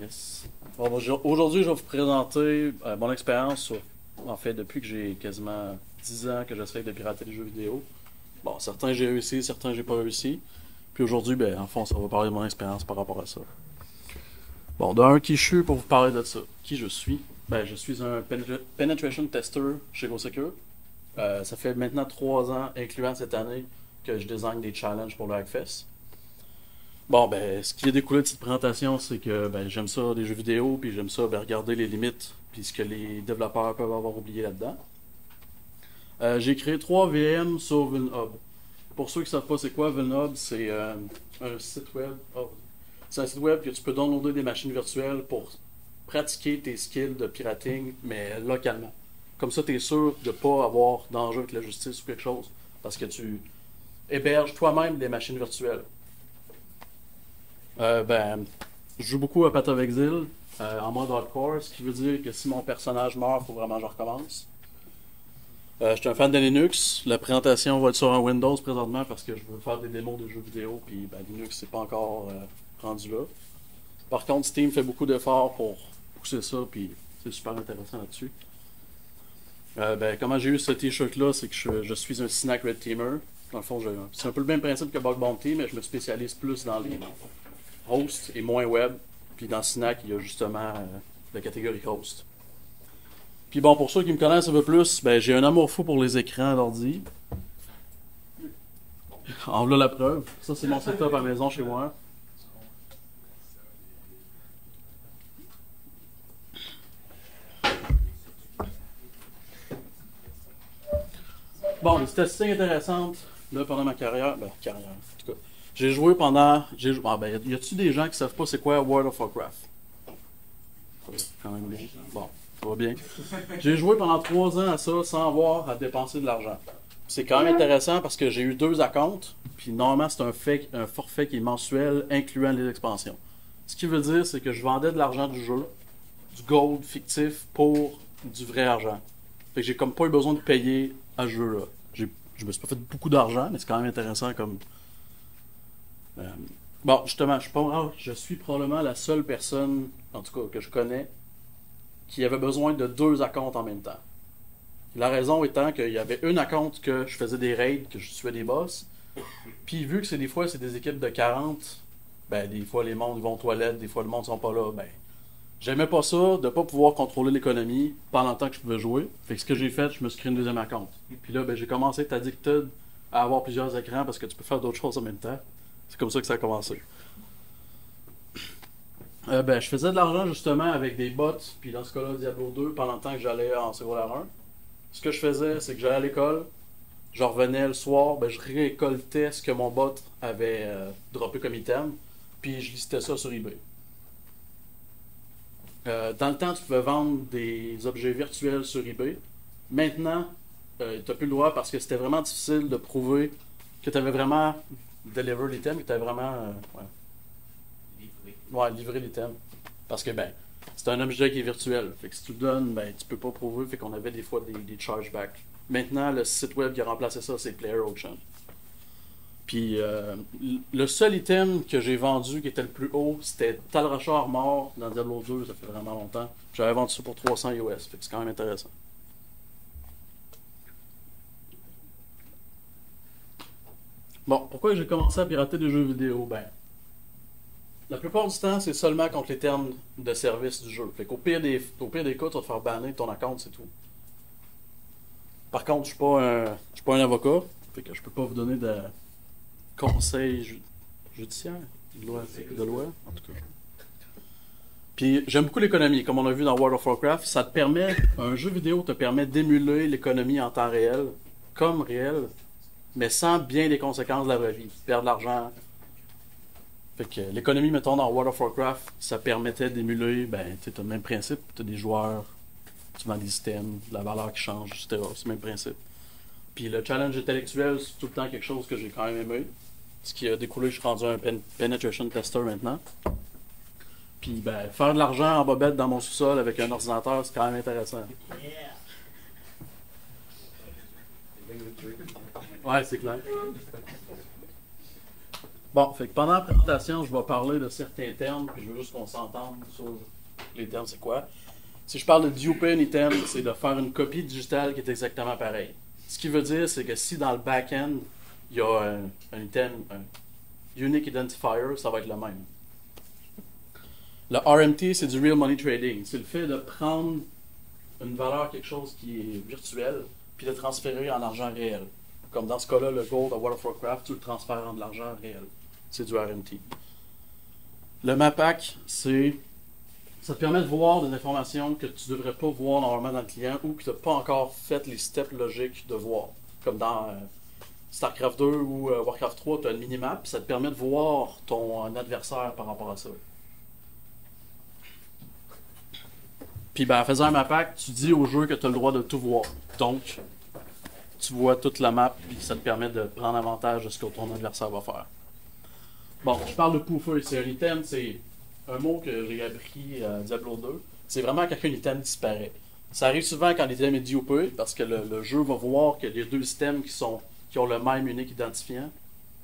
Yes. Bon, aujourd'hui, je vais vous présenter mon expérience en fait, depuis que j'ai quasiment 10 ans que j'essaie de pirater des jeux vidéo. Bon, certains j'ai réussi, certains j'ai pas réussi. Puis aujourd'hui, ben, en fond, ça va parler de mon expérience par rapport à ça. Bon, d'un, qui je suis pour vous parler de ça. Qui je suis? Ben, je suis un penetration tester chez GoSecure. Ça fait maintenant 3 ans, incluant cette année, que je design des challenges pour le Hackfest. Bon, ben, ce qui est découlé de cette présentation, c'est que ben, j'aime ça des jeux vidéo, puis j'aime ça ben, regarder les limites, puis ce que les développeurs peuvent avoir oublié là-dedans. J'ai créé 3 VM sur VulnHub. Pour ceux qui ne savent pas c'est quoi VulnHub, c'est un site web. C'est un site web que tu peux downloader des machines virtuelles pour pratiquer tes skills de pirating, mais localement. Comme ça, tu es sûr de ne pas avoir d'enjeu avec la justice ou quelque chose, parce que tu héberges toi-même des machines virtuelles. Ben, je joue beaucoup à Path of Exile en mode hardcore, ce qui veut dire que si mon personnage meurt, il faut vraiment que je recommence. Je suis un fan de Linux. La présentation va être sur un Windows présentement parce que je veux faire des démos de jeux vidéo, puis ben, Linux c'est pas encore rendu là. Par contre, Steam fait beaucoup d'efforts pour pousser ça, puis c'est super intéressant là-dessus. Ben, comment j'ai eu ce t-shirt-là, c'est que je suis un Snack Red Teamer. Dans le fond, c'est un peu le même principe que Bug Bounty, mais je me spécialise plus dans les host et moins web. Puis dans Snack, il y a justement la catégorie host. Puis bon, pour ceux qui me connaissent un peu plus, ben, j'ai un amour fou pour les écrans d'ordi. En voilà la preuve. Ça, c'est mon setup à la maison chez moi. Bon, les statistiques intéressantes, là, pendant ma carrière, en tout cas, j'ai joué pendant, ben, y a-tu des gens qui savent pas c'est quoi World of Warcraft? Quand même bien. Bon, ça va bien. J'ai joué pendant 3 ans à ça sans avoir à dépenser de l'argent. C'est quand même intéressant parce que j'ai eu 2 accounts, puis normalement c'est un forfait qui est mensuel incluant les expansions. Ce qui veut dire, c'est que je vendais de l'argent du jeu, du gold fictif pour du vrai argent. Fait que j'ai comme pas eu besoin de payer à ce jeu-là. Je me suis pas fait beaucoup d'argent, mais c'est quand même intéressant comme. Bon, justement, je suis probablement la seule personne, en tout cas que je connais, qui avait besoin de 2 accounts en même temps. La raison étant qu'il y avait une account que je faisais des raids, que je tuais des boss, puis vu que des fois c'est des équipes de 40, ben des fois les mondes vont aux toilettes, des fois le monde sont pas là, ben j'aimais pas ça de pas pouvoir contrôler l'économie pendant le temps que je pouvais jouer. Fait que ce que j'ai fait, je me suis créé une deuxième account. Puis là, ben j'ai commencé à être addicted à avoir plusieurs écrans parce que tu peux faire d'autres choses en même temps. C'est comme ça que ça a commencé. Ben, je faisais de l'argent justement avec des bots, puis dans ce cas-là, Diablo 2, pendant le temps que j'allais en secondaire 1. Ce que je faisais, c'est que j'allais à l'école, je revenais le soir, ben, je récoltais ce que mon bot avait droppé comme item, puis je listais ça sur eBay. Dans le temps, tu pouvais vendre des objets virtuels sur eBay. Maintenant, tu n'as plus le droit parce que c'était vraiment difficile de prouver que tu avais vraiment deliver l'item, que tu avais vraiment livré l'item. Parce que ben, c'est un objet qui est virtuel. Fait que si tu le donnes, ben, tu peux pas prouver. Fait qu'on avait des fois des chargebacks. Maintenant, le site web qui a remplacé ça, c'est Player Auction. Puis le seul item que j'ai vendu qui était le plus haut, c'était Tal Rachar mort dans Diablo 2, ça fait vraiment longtemps. J'avais vendu ça pour 300 US, fait que c'est quand même intéressant. Bon, pourquoi j'ai commencé à pirater des jeux vidéo? Ben, la plupart du temps, c'est seulement contre les termes de service du jeu. Fait qu'au pire des cas, tu vas te faire bannir ton compte, c'est tout. Par contre, je suis pas un avocat, fait que je peux pas vous donner de conseils judiciaires, de loi, en tout cas. Puis j'aime beaucoup l'économie, comme on a vu dans World of Warcraft, un jeu vidéo te permet d'émuler l'économie en temps réel, comme réel, mais sans bien les conséquences de la vraie vie. Perdre de l'argent. Fait que l'économie, mettons, dans World of Warcraft, ça permettait d'émuler, ben, tu as le même principe, tu as des joueurs, tu vends des systèmes, de la valeur qui change, etc. C'est le même principe. Puis le challenge intellectuel, c'est tout le temps quelque chose que j'ai quand même aimé. Ce qui a découlé, je suis rendu un penetration tester maintenant. Puis ben, faire de l'argent en bobette dans mon sous-sol avec un ordinateur, c'est quand même intéressant. Ouais, c'est clair. Bon, fait que pendant la présentation, je vais parler de certains termes, puis je veux juste qu'on s'entende sur les termes, c'est quoi. Si je parle de duper un item, c'est de faire une copie digitale qui est exactement pareille. Ce qui veut dire, c'est que si dans le back-end, il y a un item, un unique identifier, ça va être le même. Le RMT, c'est du real money trading. C'est le fait de prendre une valeur, quelque chose qui est virtuel, puis de transférer en argent réel. Comme dans ce cas-là, le gold à World of Warcraft, tu le transfères en de l'argent réel. C'est du RMT. Le MAPAC, ça te permet de voir des informations que tu ne devrais pas voir normalement dans le client ou que tu n'as pas encore fait les steps logiques de voir. Comme dans StarCraft 2 ou Warcraft 3, tu as une minimap, puis ça te permet de voir ton adversaire par rapport à ça. Puis ben, en faisant un MAPAC, tu dis au jeu que tu as le droit de tout voir. Donc, tu vois toute la map, puis ça te permet de prendre avantage de ce que ton adversaire va faire. Bon, je parle de poofer. C'est un item, c'est un mot que j'ai appris à Diablo 2. C'est vraiment quand un item disparaît. Ça arrive souvent quand l'item est dupé, parce que le jeu va voir qu'il y a deux items qui ont le même unique identifiant,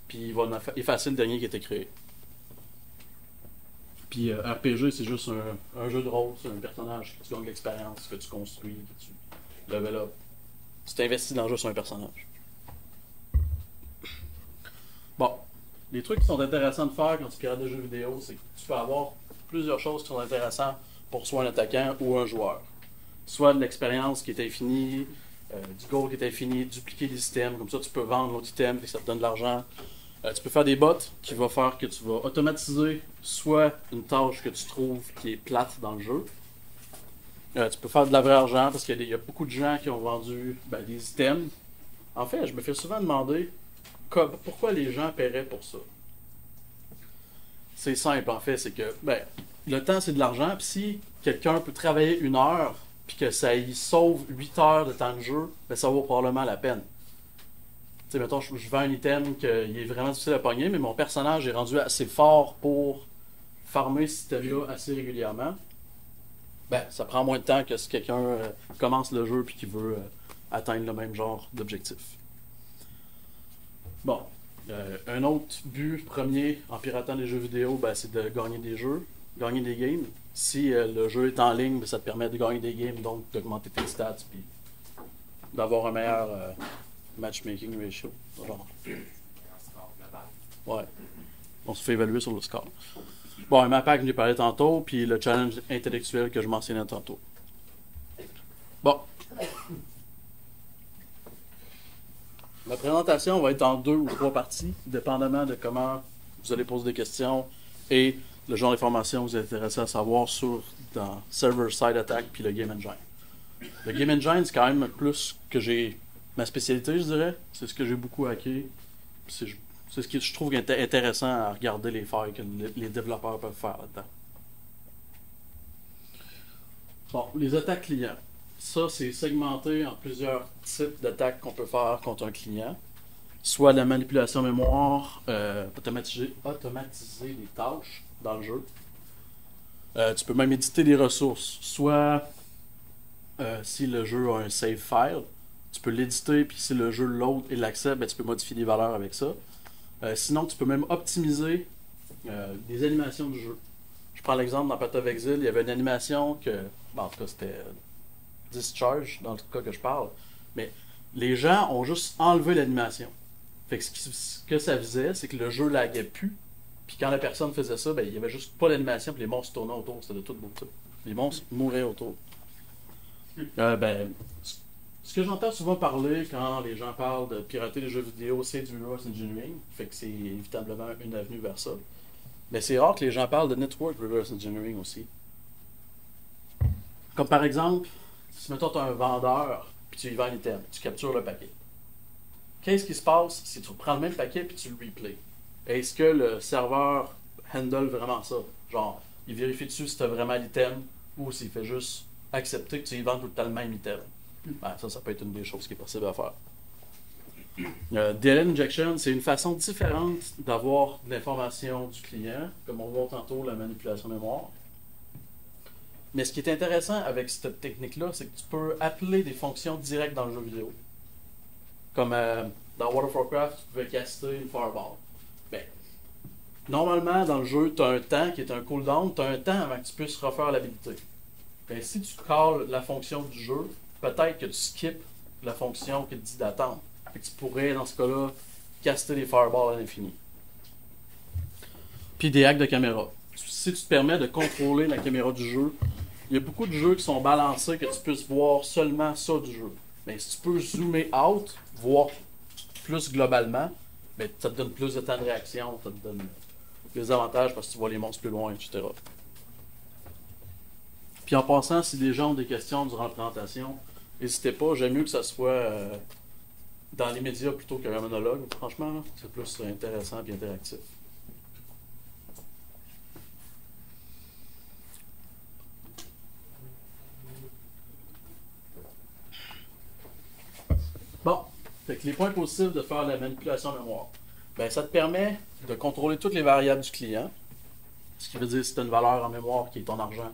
puis il va effacer le dernier qui a été créé. Puis RPG, c'est juste un jeu de rôle, c'est un personnage que tu gagnes de l'expérience, que tu construis, que tu level up. Tu t'investis dans juste un personnage. Bon, les trucs qui sont intéressants de faire quand tu pirates des jeux vidéo, c'est que tu peux avoir plusieurs choses qui sont intéressantes pour soit un attaquant ou un joueur. Soit de l'expérience qui est infinie, du gold qui est infini, dupliquer des items, comme ça tu peux vendre l'autre item et ça te donne de l'argent. Tu peux faire des bots qui vont faire que tu vas automatiser soit une tâche que tu trouves qui est plate dans le jeu. Tu peux faire de la vraie argent parce qu'il y a beaucoup de gens qui ont vendu des items. En fait, je me fais souvent demander pourquoi les gens paieraient pour ça. C'est simple en fait, c'est que le temps c'est de l'argent, puis si quelqu'un peut travailler 1 heure puis que ça y sauve 8 heures de temps de jeu, ça vaut probablement la peine. Tu sais, mettons, je vends un item qui est vraiment difficile à pogner, mais mon personnage est rendu assez fort pour farmer cet item-là assez régulièrement. Ça prend moins de temps que si quelqu'un commence le jeu et qui veut atteindre le même genre d'objectif. Bon, un autre but premier en piratant des jeux vidéo, c'est de gagner des jeux, gagner des games. Si le jeu est en ligne, ça te permet de gagner des games, donc d'augmenter tes stats puis d'avoir un meilleur matchmaking ratio. Genre. Ouais. On se fait évaluer sur le score. Bon, un MAPAC, j'ai parlé tantôt, puis le challenge intellectuel que je mentionnais tantôt. Bon. La présentation va être en 2 ou 3 parties, dépendamment de comment vous allez poser des questions et le genre d'informations que vous êtes intéressé à savoir dans Server Side Attack puis le Game Engine. Le Game Engine, c'est quand même plus que j'ai ma spécialité, je dirais. C'est ce que j'ai beaucoup hacké. C'est ce que je trouve intéressant à regarder les failles que les développeurs peuvent faire là-dedans. Bon, les attaques clients. Ça, c'est segmenté en plusieurs types d'attaques qu'on peut faire contre un client. Soit la manipulation mémoire, automatiser des tâches dans le jeu. Tu peux même éditer des ressources. Soit, si le jeu a un save file, tu peux l'éditer, puis si le jeu load et l'accepte, tu peux modifier des valeurs avec ça. Sinon, tu peux même optimiser des animations du jeu. Je prends l'exemple dans Path of Exile, il y avait une animation que, en tout cas, c'était Discharge, dans le cas que je parle, mais les gens ont juste enlevé l'animation. Fait que ce que ça faisait, c'est que le jeu laguait plus, puis quand la personne faisait ça, il n'y avait juste pas l'animation, puis les monstres tournaient autour, c'était de toute beauté. Les monstres mouraient autour. Ce que j'entends souvent parler quand les gens parlent de pirater les jeux vidéo, c'est du reverse engineering. Fait que c'est évitablement une avenue vers ça. Mais c'est rare que les gens parlent de network reverse engineering aussi. Comme par exemple, si mettons tu as un vendeur, puis tu y vends l'item, tu captures le paquet. Qu'est-ce qui se passe si tu prends le même paquet puis tu le replays? Est-ce que le serveur handle vraiment ça? Genre, il vérifie dessus si tu as vraiment l'item ou s'il fait juste accepter que tu y vends tout le temps le même item? Ça peut être une des choses qui est possible à faire. DLL Injection, c'est une façon différente d'avoir de l'information du client, comme on voit tantôt la manipulation mémoire. Mais ce qui est intéressant avec cette technique-là, c'est que tu peux appeler des fonctions directes dans le jeu vidéo. Comme dans World of Warcraft, tu pouvais caster une fireball. Normalement, dans le jeu, tu as un temps qui est un cooldown, tu as un temps avant que tu puisses refaire l'habilité. Ben, si tu calls la fonction du jeu, peut-être que tu skips la fonction qui te dit d'attendre. Fait que tu pourrais, dans ce cas-là, caster les fireballs à l'infini. Puis des hacks de caméra. Si tu te permets de contrôler la caméra du jeu, il y a beaucoup de jeux qui sont balancés que tu puisses voir seulement ça du jeu. Mais si tu peux zoomer out, voir plus globalement, ben, ça te donne plus de temps de réaction, ça te donne plus d'avantages parce que tu vois les monstres plus loin, etc. Puis en passant, si des gens ont des questions durant la présentation, n'hésitez pas, j'aime mieux que ça soit dans les médias plutôt qu'un monologue, franchement, c'est plus intéressant et interactif. Bon, fait que les points positifs de faire la manipulation mémoire. Ben, ça te permet de contrôler toutes les variables du client, ce qui veut dire si tu as une valeur en mémoire qui est ton argent,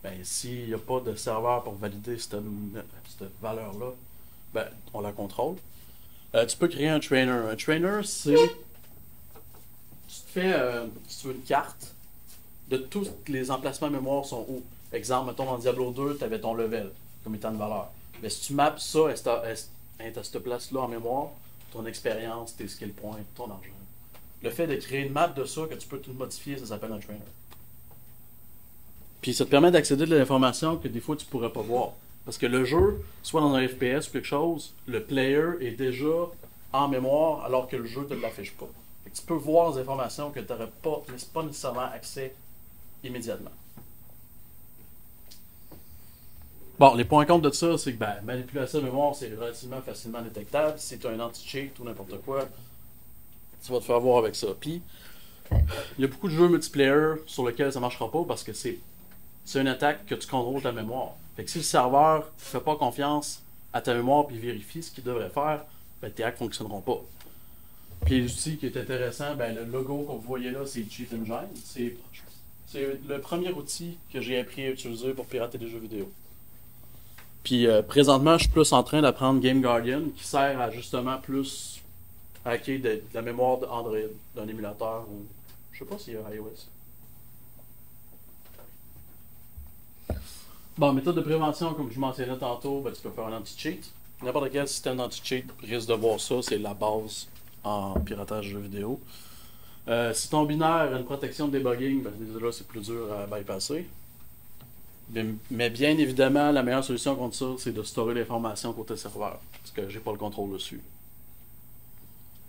ben, s'il n'y a pas de serveur pour valider cette valeur-là, ben, on la contrôle. Tu peux créer un trainer. Un trainer, c'est... Tu te fais, si tu veux, une carte de tous les emplacements mémoire sont où. Exemple, mettons dans Diablo 2, tu avais ton level comme étant une valeur. Mais si tu maps ça à cette place-là en mémoire, ton expérience, tes skill points, ton argent. Le fait de créer une map de ça que tu peux tout modifier, ça s'appelle un trainer. Puis ça te permet d'accéder de l'information que des fois tu pourrais pas voir. Parce que le jeu, soit dans un FPS ou quelque chose, le player est déjà en mémoire alors que le jeu ne te l'affiche pas. Fait que tu peux voir des informations que tu n'aurais pas nécessairement accès immédiatement. Bon, les points contre de ça, c'est que manipulation de mémoire, c'est relativement facilement détectable. Si tu as un anti-cheat ou n'importe quoi, tu vas te faire voir avec ça. Puis, il y a beaucoup de jeux multiplayer sur lesquels ça ne marchera pas parce que c'est une attaque que tu contrôles ta mémoire. Fait que si le serveur ne fait pas confiance à ta mémoire et vérifie ce qu'il devrait faire, ben, tes hacks ne fonctionneront pas. Puis l'outil qui est intéressant, ben, le logo que vous voyez là, c'est Cheat Engine. C'est le premier outil que j'ai appris à utiliser pour pirater des jeux vidéo. Puis présentement, je suis plus en train d'apprendre Game Guardian, qui sert à justement plus hacker de la mémoire d'Android, d'un émulateur ou je sais pas s'il y a iOS. Bon, méthode de prévention, comme je mentionnais tantôt, ben, tu peux faire un anti-cheat. N'importe quel système d'anti-cheat risque de voir ça, c'est la base en piratage de jeux vidéo. Si ton binaire a une protection de debugging, ben, là c'est plus dur à bypasser. Mais bien évidemment, la meilleure solution contre ça, c'est de storer l'information côté serveur, parce que j'ai pas le contrôle dessus.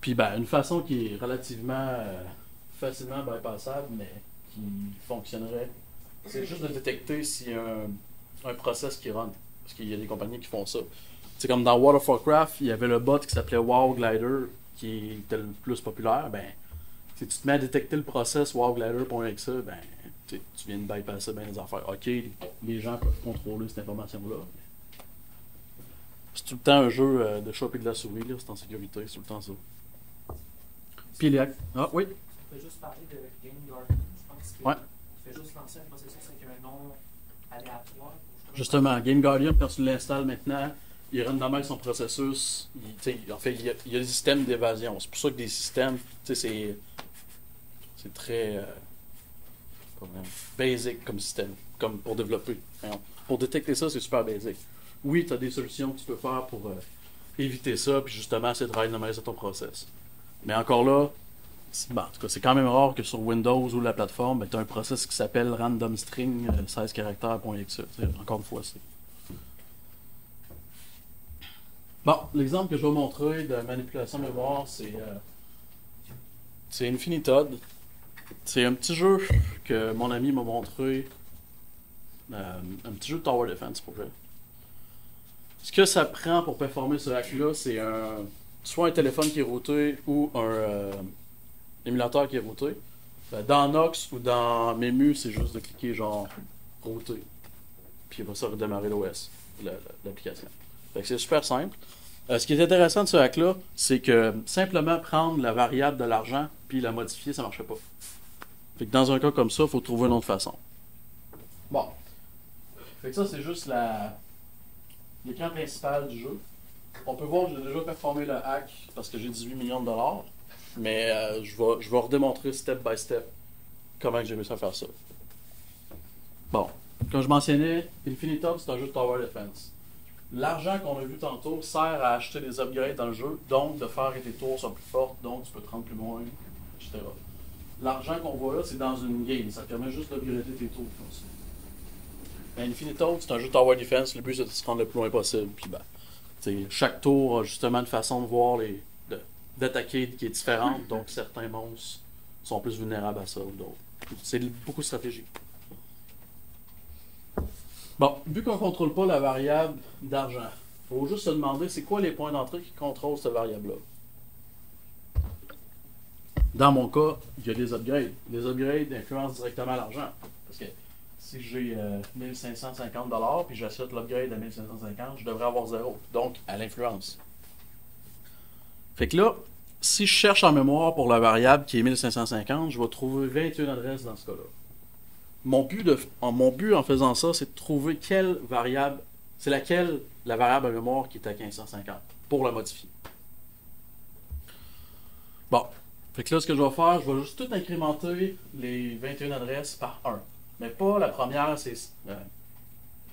Puis une façon qui est relativement facilement bypassable, mais qui fonctionnerait, c'est juste de détecter s'il y a un process qui run. Parce qu'il y a des compagnies qui font ça. C'est comme dans World of Warcraft, il y avait le bot qui s'appelait WoW Glider, qui était le plus populaire. Ben, si tu te mets à détecter le process WoWGlider.exe, ben, tu viens de bypasser bien les affaires. Ok, les gens peuvent contrôler cette information-là. C'est tout le temps un jeu de chat et de la souris, là, c'est en sécurité, c'est tout le temps ça. Puis les hacks. Ah oui? Tu fais juste parler de Game Guardian, je pense que tu fais juste lancer un processus avec un nom aléatoire. Justement, Game Guardian, quand tu l'installes maintenant, il randomise son processus. En fait, il y a des systèmes d'évasion. C'est pour ça que des systèmes, c'est très basic comme système, comme pour développer. Pour détecter ça, c'est super basic. Oui, tu as des solutions que tu peux faire pour éviter ça, puis justement, c'est de randomiser ton process. Mais encore là, en tout cas, c'est quand même rare que sur Windows ou la plateforme, tu as un process qui s'appelle random string 16 caractères.exe. Encore une fois, c'est. Bon, l'exemple que je vais montrer de manipulation de mémoire, c'est Infinitod. C'est un petit jeu que mon ami m'a montré. Un petit jeu de Tower Defense pour vrai. Ce que ça prend pour performer ce hack-là, c'est soit un téléphone qui est routé ou un émulateur qui est routé. Dans Nox ou dans Memu, c'est juste de cliquer genre router. Puis il va ça redémarrer l'OS, l'application. Fait que c'est super simple. Ce qui est intéressant de ce hack-là, c'est que simplement prendre la variable de l'argent puis la modifier, ça ne marchait pas. Fait que dans un cas comme ça, il faut trouver une autre façon. Bon. Fait que ça, c'est juste l'écran principal du jeu. On peut voir que j'ai déjà performé le hack parce que j'ai 18 millions de dollars. Mais je vais redémontrer step by step comment j'ai réussi à faire ça. Bon, comme je mentionnais, Infinitop, c'est un jeu de Tower Defense. L'argent qu'on a vu tantôt sert à acheter des upgrades dans le jeu, donc de faire que tes tours soient plus fortes, donc tu peux te rendre plus loin, etc. L'argent qu'on voit là, c'est dans une game, ça permet juste d'upgrader tes tours comme ça. Mais Infinitop, c'est un jeu de Tower Defense, le but c'est de se rendre le plus loin possible. Puis ben, chaque tour a justement une façon de voir d'attaquer qui est différente, donc certains monstres sont plus vulnérables à ça ou d'autres. C'est beaucoup de stratégie. Bon, vu qu'on ne contrôle pas la variable d'argent, il faut juste se demander c'est quoi les points d'entrée qui contrôlent cette variable-là. Dans mon cas, il y a des upgrades. Les upgrades influencent directement l'argent. Parce que si j'ai 1550$ puis j'achète l'upgrade à 1550$, je devrais avoir 0. Donc, elle influence. Fait que là, si je cherche en mémoire pour la variable qui est 1550, je vais trouver 21 adresses dans ce cas-là. Mon but en faisant ça, c'est de trouver quelle variable, c'est laquelle la variable à mémoire qui est à 1550 pour la modifier. Bon, fait que là, ce que je vais faire, je vais juste tout incrémenter les 21 adresses par 1. Mais pas la première, c'est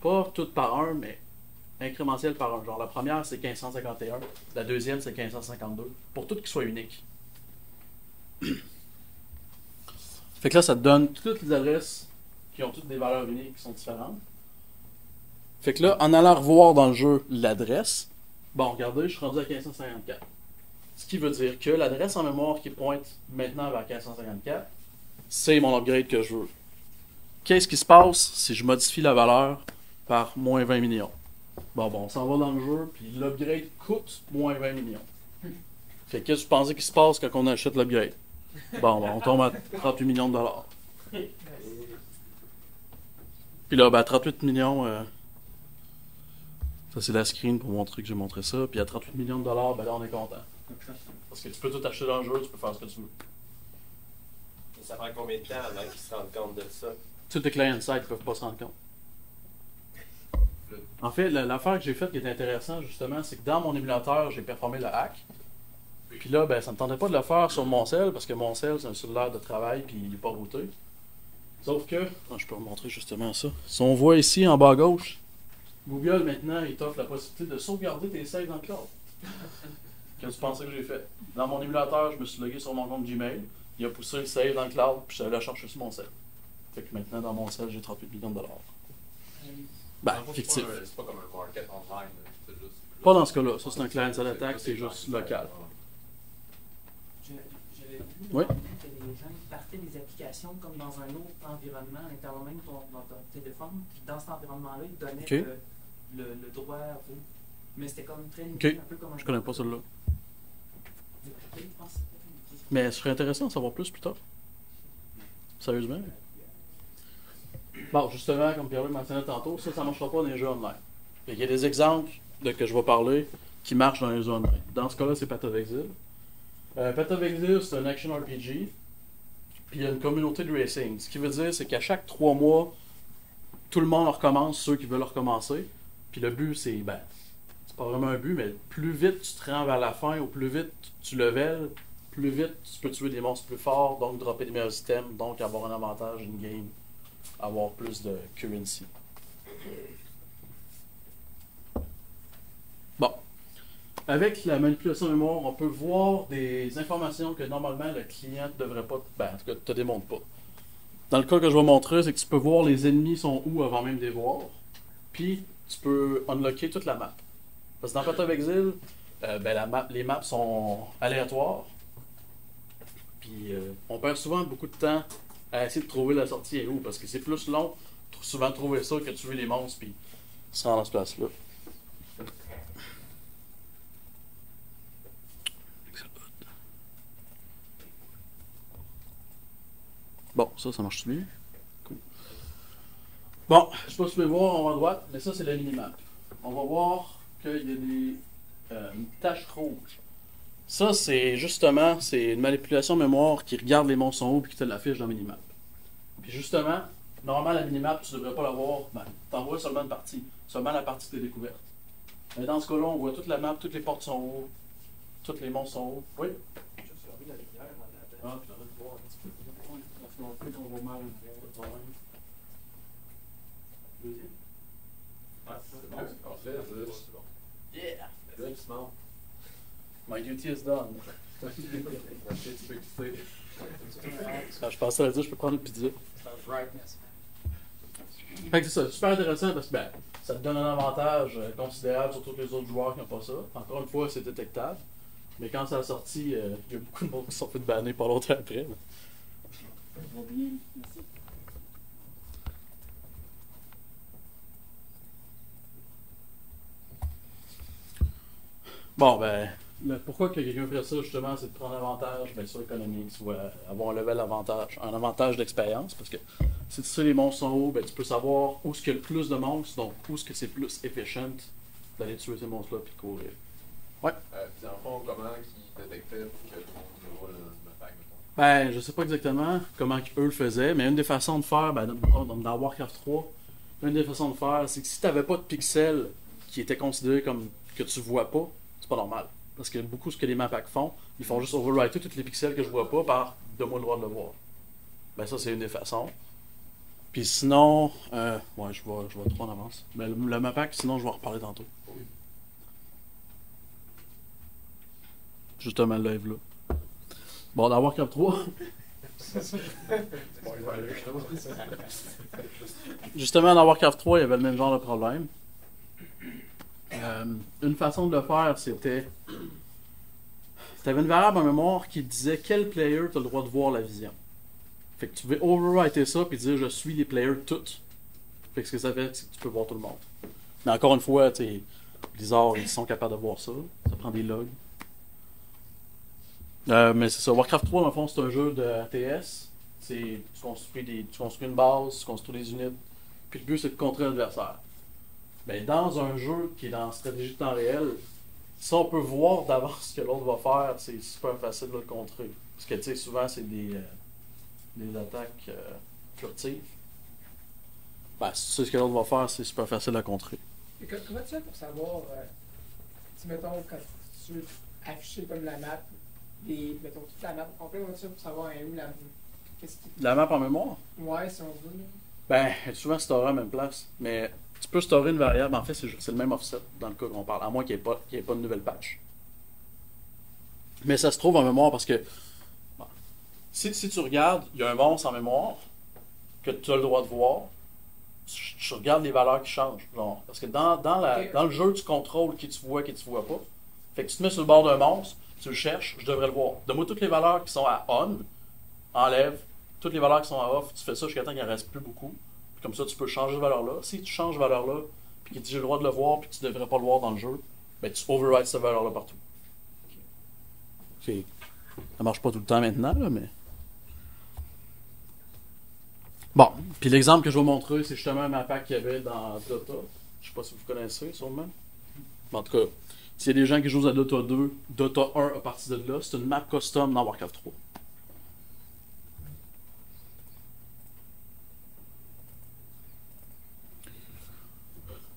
pas toutes par 1, mais incrémentielle par 1. Genre la première, c'est 1551, la deuxième, c'est 1552, pour toutes qui soient uniques. Fait que là, ça te donne toutes les adresses qui ont toutes des valeurs uniques qui sont différentes. Fait que là, en allant revoir dans le jeu l'adresse, bon, regardez, je suis rendu à 1554. Ce qui veut dire que l'adresse en mémoire qui pointe maintenant vers 1554, c'est mon upgrade que je veux. Qu'est-ce qui se passe si je modifie la valeur par moins 20 millions? Bon, on s'en va dans le jeu, puis l'upgrade coûte moins 20 millions. Fait que qu'est-ce que tu pensais qu'il se passe quand on achète l'upgrade? Bon, on tombe à 38 millions de dollars. Puis là, 38 millions, ça c'est la screen pour montrer que j'ai montré ça. Puis à 38 millions de dollars, ben là on est content. Parce que tu peux tout acheter dans le jeu, tu peux faire ce que tu veux. Et ça prend combien de temps avant qu'ils se rendent compte de ça? Tous les clients inside ne peuvent pas se rendre compte. En fait, l'affaire que j'ai faite qui est intéressante justement, c'est que dans mon émulateur, j'ai performé le hack. Puis là, ça ne me tentait pas de le faire sur mon cell, parce que mon cell, c'est un cellulaire de travail, puis il n'est pas routé. Sauf que, je peux vous montrer justement ça. Si on voit ici en bas à gauche, Google maintenant, il t'offre la possibilité de sauvegarder tes saves dans le cloud. Qu'est-ce que tu pensais que j'ai fait? Dans mon émulateur, je me suis logué sur mon compte Gmail, il a poussé le save dans le cloud, puis je suis allé la chercher sur mon cell. Fait que maintenant, dans mon cell, j'ai 38 millions de dollars. Fictif. C'est pas comme un market online. C'est juste... Pas dans ce cas-là. Ça, c'est un client-side attack, c'est juste local. J'avais vu Oui. que les gens partaient des applications comme dans un autre environnement, à l'intérieur même dans ton téléphone, puis dans cet environnement-là, ils donnaient le droit à vous. Mais c'était comme très limité, un peu comme un... Je connais pas celle-là. Mais ce serait intéressant de savoir plus tard. Sérieusement. Bon, justement, comme Pierre-Louis mentionnait tantôt, ça ne marchera pas dans les jeux online. Il y a des exemples que je vais parler qui marchent dans les jeux online. Dans ce cas-là, c'est Path of Exile. Path of Exile, c'est un action RPG. Puis il y a une communauté de racing. Ce qui veut dire, c'est qu'à chaque 3 mois, tout le monde recommence, ceux qui veulent recommencer. Puis le but, c'est pas vraiment un but, mais plus vite tu te rends vers la fin, ou plus vite tu levels, plus vite tu peux tuer des monstres plus forts, donc dropper des meilleurs items, donc avoir un avantage in-game, avoir plus de currency. Bon. Avec la manipulation mémoire, on peut voir des informations que normalement le client ne devrait pas, en tout cas, te démontre pas. Dans le cas que je vais montrer, c'est que tu peux voir les ennemis sont où avant même de les voir, puis tu peux unlocker toute la map. Parce que dans Path of Exile, les maps sont aléatoires, puis on perd souvent beaucoup de temps à essayer de trouver la sortie et où, parce que c'est plus long souvent de trouver ça que de tuer les monstres, puis se rendre à ce place-là. Bon, ça marche bien. Cool. Bon, je sais pas si tu peux voir en haut à droite, mais ça c'est la minimap. On va voir qu'il y a une tache rouge. Ça, c'est justement, c'est une manipulation mémoire qui regarde les monstres en haut et qui te l'affiche dans la minimap. Puis justement, normalement la minimap, tu devrais pas la voir, t'en vois seulement une partie, seulement la partie de découverte. Mais dans ce cas-là, on voit toute la map, toutes les portes sont hauts, tous les monstres sont hauts. Oui? Je suis revenu avec Ah, puis arrête de voir un petit peu. Parce qu'on fait qu'on va mal en arrière, pas de problème. Deuxième. Ouais, c'est bon, c'est parfait. C'est bon. Yeah! Good, smart. My duty is done. Tu peux quitter. Ah, je pensais à dire, je peux prendre une pizza. Brightness. Fait que c'est ça, super intéressant parce que ben, ça te donne un avantage considérable sur tous les autres joueurs qui n'ont pas ça. Encore une fois, c'est détectable. Mais quand ça a sorti, il y a beaucoup de monde qui se sont fait banner pas longtemps après. Ça va bien, merci. Bon, ben, pourquoi que quelqu'un ferait ça, justement, c'est de prendre avantage, bien sûr, économique, soit avoir un level avantage, un avantage d'expérience, parce que si tu sais les monstres sont hauts, ben, tu peux savoir où est-ce qu'il y a le plus de monstres, donc où est-ce que c'est plus efficient d'aller tuer ces monstres-là puis courir. Puis dans le fond, comment ils détectaient pour que le monde voit le pack, mettons? Ben, je sais pas exactement comment eux le faisaient, mais une des façons de faire, ben, dans Warcraft 3, une des façons de faire, c'est que si t'avais pas de pixels qui étaient considérés comme que tu vois pas, c'est pas normal. Parce que beaucoup ce que les map packs font, ils font juste overwriter tous les pixels que je vois pas par donne-moi le droit de le voir. Ben ça c'est une des façons. Puis sinon, ouais je vais trop en avance. Mais le map pack, sinon je vais en reparler tantôt. Justement le live là. Bon, dans Warcraft 3. Justement dans Warcraft 3, il y avait le même genre de problème. Une façon de le faire, c'était. T'avais une variable en mémoire qui disait quel player tu as le droit de voir la vision. Fait que tu pouvais overwriter ça puis dire je suis les players toutes. Fait que ce que ça fait, c'est que tu peux voir tout le monde. Mais encore une fois, tu sais, Blizzard, ils sont capables de voir ça. Ça prend des logs. Mais c'est ça. Warcraft 3, dans le fond, c'est un jeu de RTS. Tu construis une base, tu construis des unités. Puis le but, c'est de contrer l'adversaire. Ben, dans un jeu qui est dans stratégie de temps réel, si on peut voir d'avance ce que l'autre va faire, c'est super facile de le contrer. Parce que tu sais, souvent c'est des attaques furtives. Ben, si tu sais ce que l'autre va faire, c'est super facile à contrer. Et comment tu fais pour savoir, si mettons, quand tu veux afficher comme la map, mettons toute la map complète, comment tu fais pour savoir où la qu'est-ce qui. La map en mémoire? Ouais, si on veut. Là. Ben, souvent storer à la même place. Mais tu peux storer une variable, en fait, c'est le même offset dans le cas qu'on parle, à moins qu'il n'y ait pas de nouvelle patch. Mais ça se trouve en mémoire parce que bon, si tu regardes, il y a un monstre en mémoire que tu as le droit de voir, tu regardes les valeurs qui changent. Genre, parce que dans le jeu, tu contrôles qui tu vois pas. Fait que tu te mets sur le bord d'un monstre, tu le cherches, je devrais le voir. Donne-moi toutes les valeurs qui sont à on, enlève toutes les valeurs qui sont à off, tu fais ça jusqu'à temps qu'il ne reste plus beaucoup. Puis comme ça, tu peux changer de valeur-là. Si tu changes de valeur-là, puis qu'il dit j'ai le droit de le voir, puis que tu ne devrais pas le voir dans le jeu, ben tu overrides cette valeur-là partout. Ça marche pas tout le temps maintenant, là, mais. Bon, puis l'exemple que je vais montrer, c'est justement un map qu'il y avait dans Dota. Je sais pas si vous connaissez, sûrement. En tout cas, s'il y a des gens qui jouent à Dota 2, Dota 1 à partir de là, c'est une map custom dans Warcraft 3.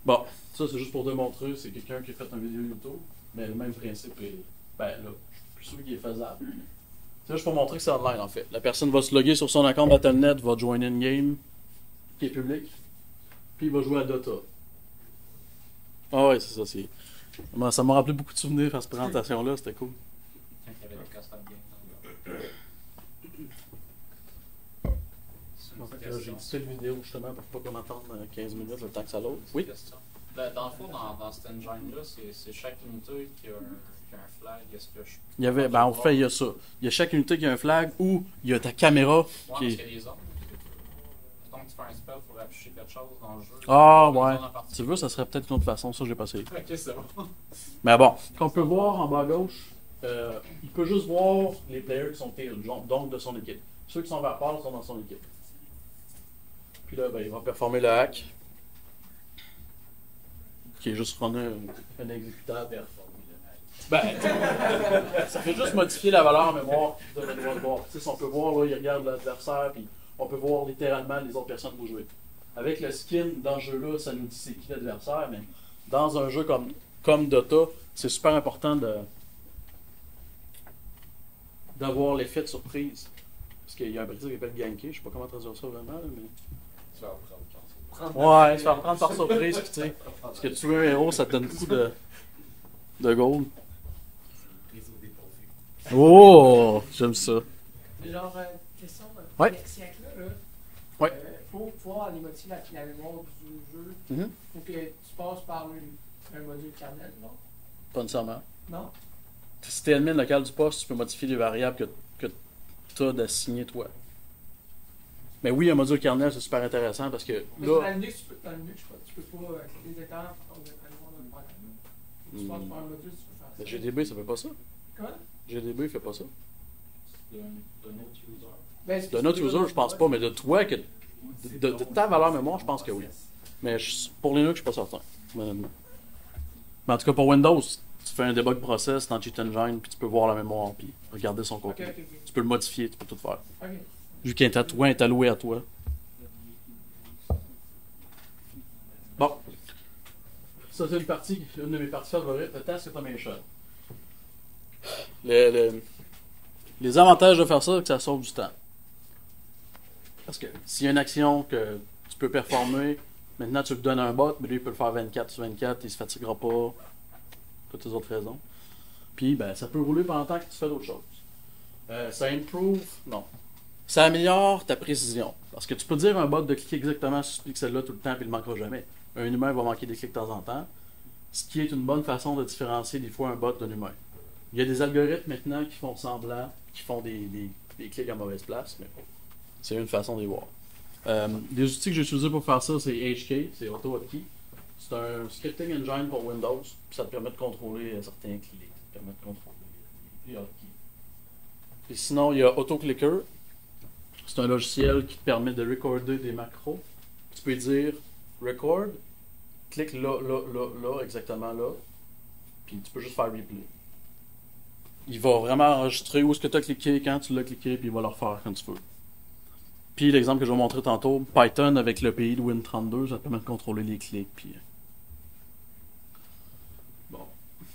Bon, ça c'est juste pour démontrer, c'est quelqu'un qui a fait une vidéo YouTube, mais le même principe est. Ben là, je suis sûr qu'il est faisable. C'est juste pour montrer que c'est online en fait. La personne va se loguer sur son account Battle.net, va join in game, qui est public, puis il va jouer à Dota. Ah ouais, c'est ça, c'est. Ça m'a rappelé beaucoup de souvenirs faire cette présentation-là, c'était cool. Quand il y avait des custom games. J'ai édité la vidéo justement pour pas qu'on attende 15 minutes le temps que ça load. Oui? Dans le fond, dans cet engine-là, c'est chaque unité qui a un flag. Est-ce que je... Il y avait, ben en fait, il y a ça. Il y a chaque unité qui a un flag ou il y a ta caméra qui parce est. qu'il y a des zones. Donc tu fais un spell pour afficher quelque chose dans le jeu. Ah ouais. Tu veux, ça serait peut-être une autre façon, ça j'ai pas essayé. Ok, c'est bon. Mais bon, qu'on peut voir en bas à gauche, il peut juste voir les players qui sont tail, donc de son équipe. Ceux qui sont vers pâle sont dans son équipe. Puis là, ben, il va performer le hack. Qui est juste runner un exécutable. Ben, ça fait juste modifier la valeur en mémoire de le droit de voir. Tu sais, si on peut voir, là, il regarde l'adversaire, puis on peut voir littéralement les autres personnes où jouer. Avec le skin dans ce jeu-là, ça nous dit c'est qui l'adversaire, mais dans un jeu comme Dota, c'est super important d'avoir l'effet de surprise. Parce qu'il y a un principe qui s'appelle ganker, je sais pas comment traduire ça vraiment, là, mais. Tu vas apprendre, Ouais, se faire prendre par surprise, puis tu sais. Parce que tuer un héros, ça te donne beaucoup de gold. Oh, j'aime ça. Genre, question, Ouais. siècle-là, Ouais. Pour pouvoir aller modifier la mémoire du jeu, Mhm. faut que tu passes par un module kernel, non? Pas nécessairement. Non? Si t'es admin local du poste, tu peux modifier les variables que tu as d'assigner toi. Mais oui, un module kernel, c'est super intéressant parce que Parce que dans là. le Linux, tu peux pas créer des états pour ton mémoire de programme. Tu passes par un module, tu peux faire ça. Mais GDB, ça fait pas ça. Comment? GDB, il fait pas ça. De notre user. Ben, c'est De notre user, je pense pas, mais de toi, de ta valeur mémoire, je pense que oui. Mais pour Linux, je suis pas certain, honnêtement. Mais en tout cas, pour Windows, tu fais un debug process dans Cheat Engine, puis tu peux voir la mémoire, puis regarder son Ok, contenu. ok, ok. Tu peux le modifier, tu peux tout faire. Ok. Vu qu'il est alloué à toi. Bon. Ça, c'est une de mes parties favorites, le task automation. Les avantages de faire ça, c'est que ça sauve du temps. Parce que s'il y a une action que tu peux performer, maintenant tu le donnes à un bot, mais lui il peut le faire 24/24, il se fatiguera pas, toutes les autres raisons. Puis ben, ça peut rouler pendant le temps que tu fais d'autres choses. Ça improve, non. Ça améliore ta précision. Parce que tu peux dire à un bot de cliquer exactement sur ce pixel-là tout le temps, puis il ne manquera jamais. Un humain va manquer des clics de temps en temps, ce qui est une bonne façon de différencier des fois un bot d'un humain. Il y a des algorithmes maintenant qui font semblant, qui font des clics à mauvaise place, mais c'est une façon de les voir. Des outils que j'ai utilisés pour faire ça, c'est HK, c'est AutoHotkey. C'est un scripting engine pour Windows, puis ça te permet de contrôler certains clics, ça te permet de contrôler les hotkeys. Puis sinon, il y a AutoClicker. C'est un logiciel qui te permet de recorder des macros. Tu peux dire record, clique là, exactement là, puis tu peux juste faire replay. Il va vraiment enregistrer où est-ce que tu as cliqué, quand tu l'as cliqué, puis il va le refaire quand tu veux. Puis l'exemple que je vais vous montrer tantôt, Python avec l'API de Win32, ça te permet de contrôler les clics. Puis... Bon.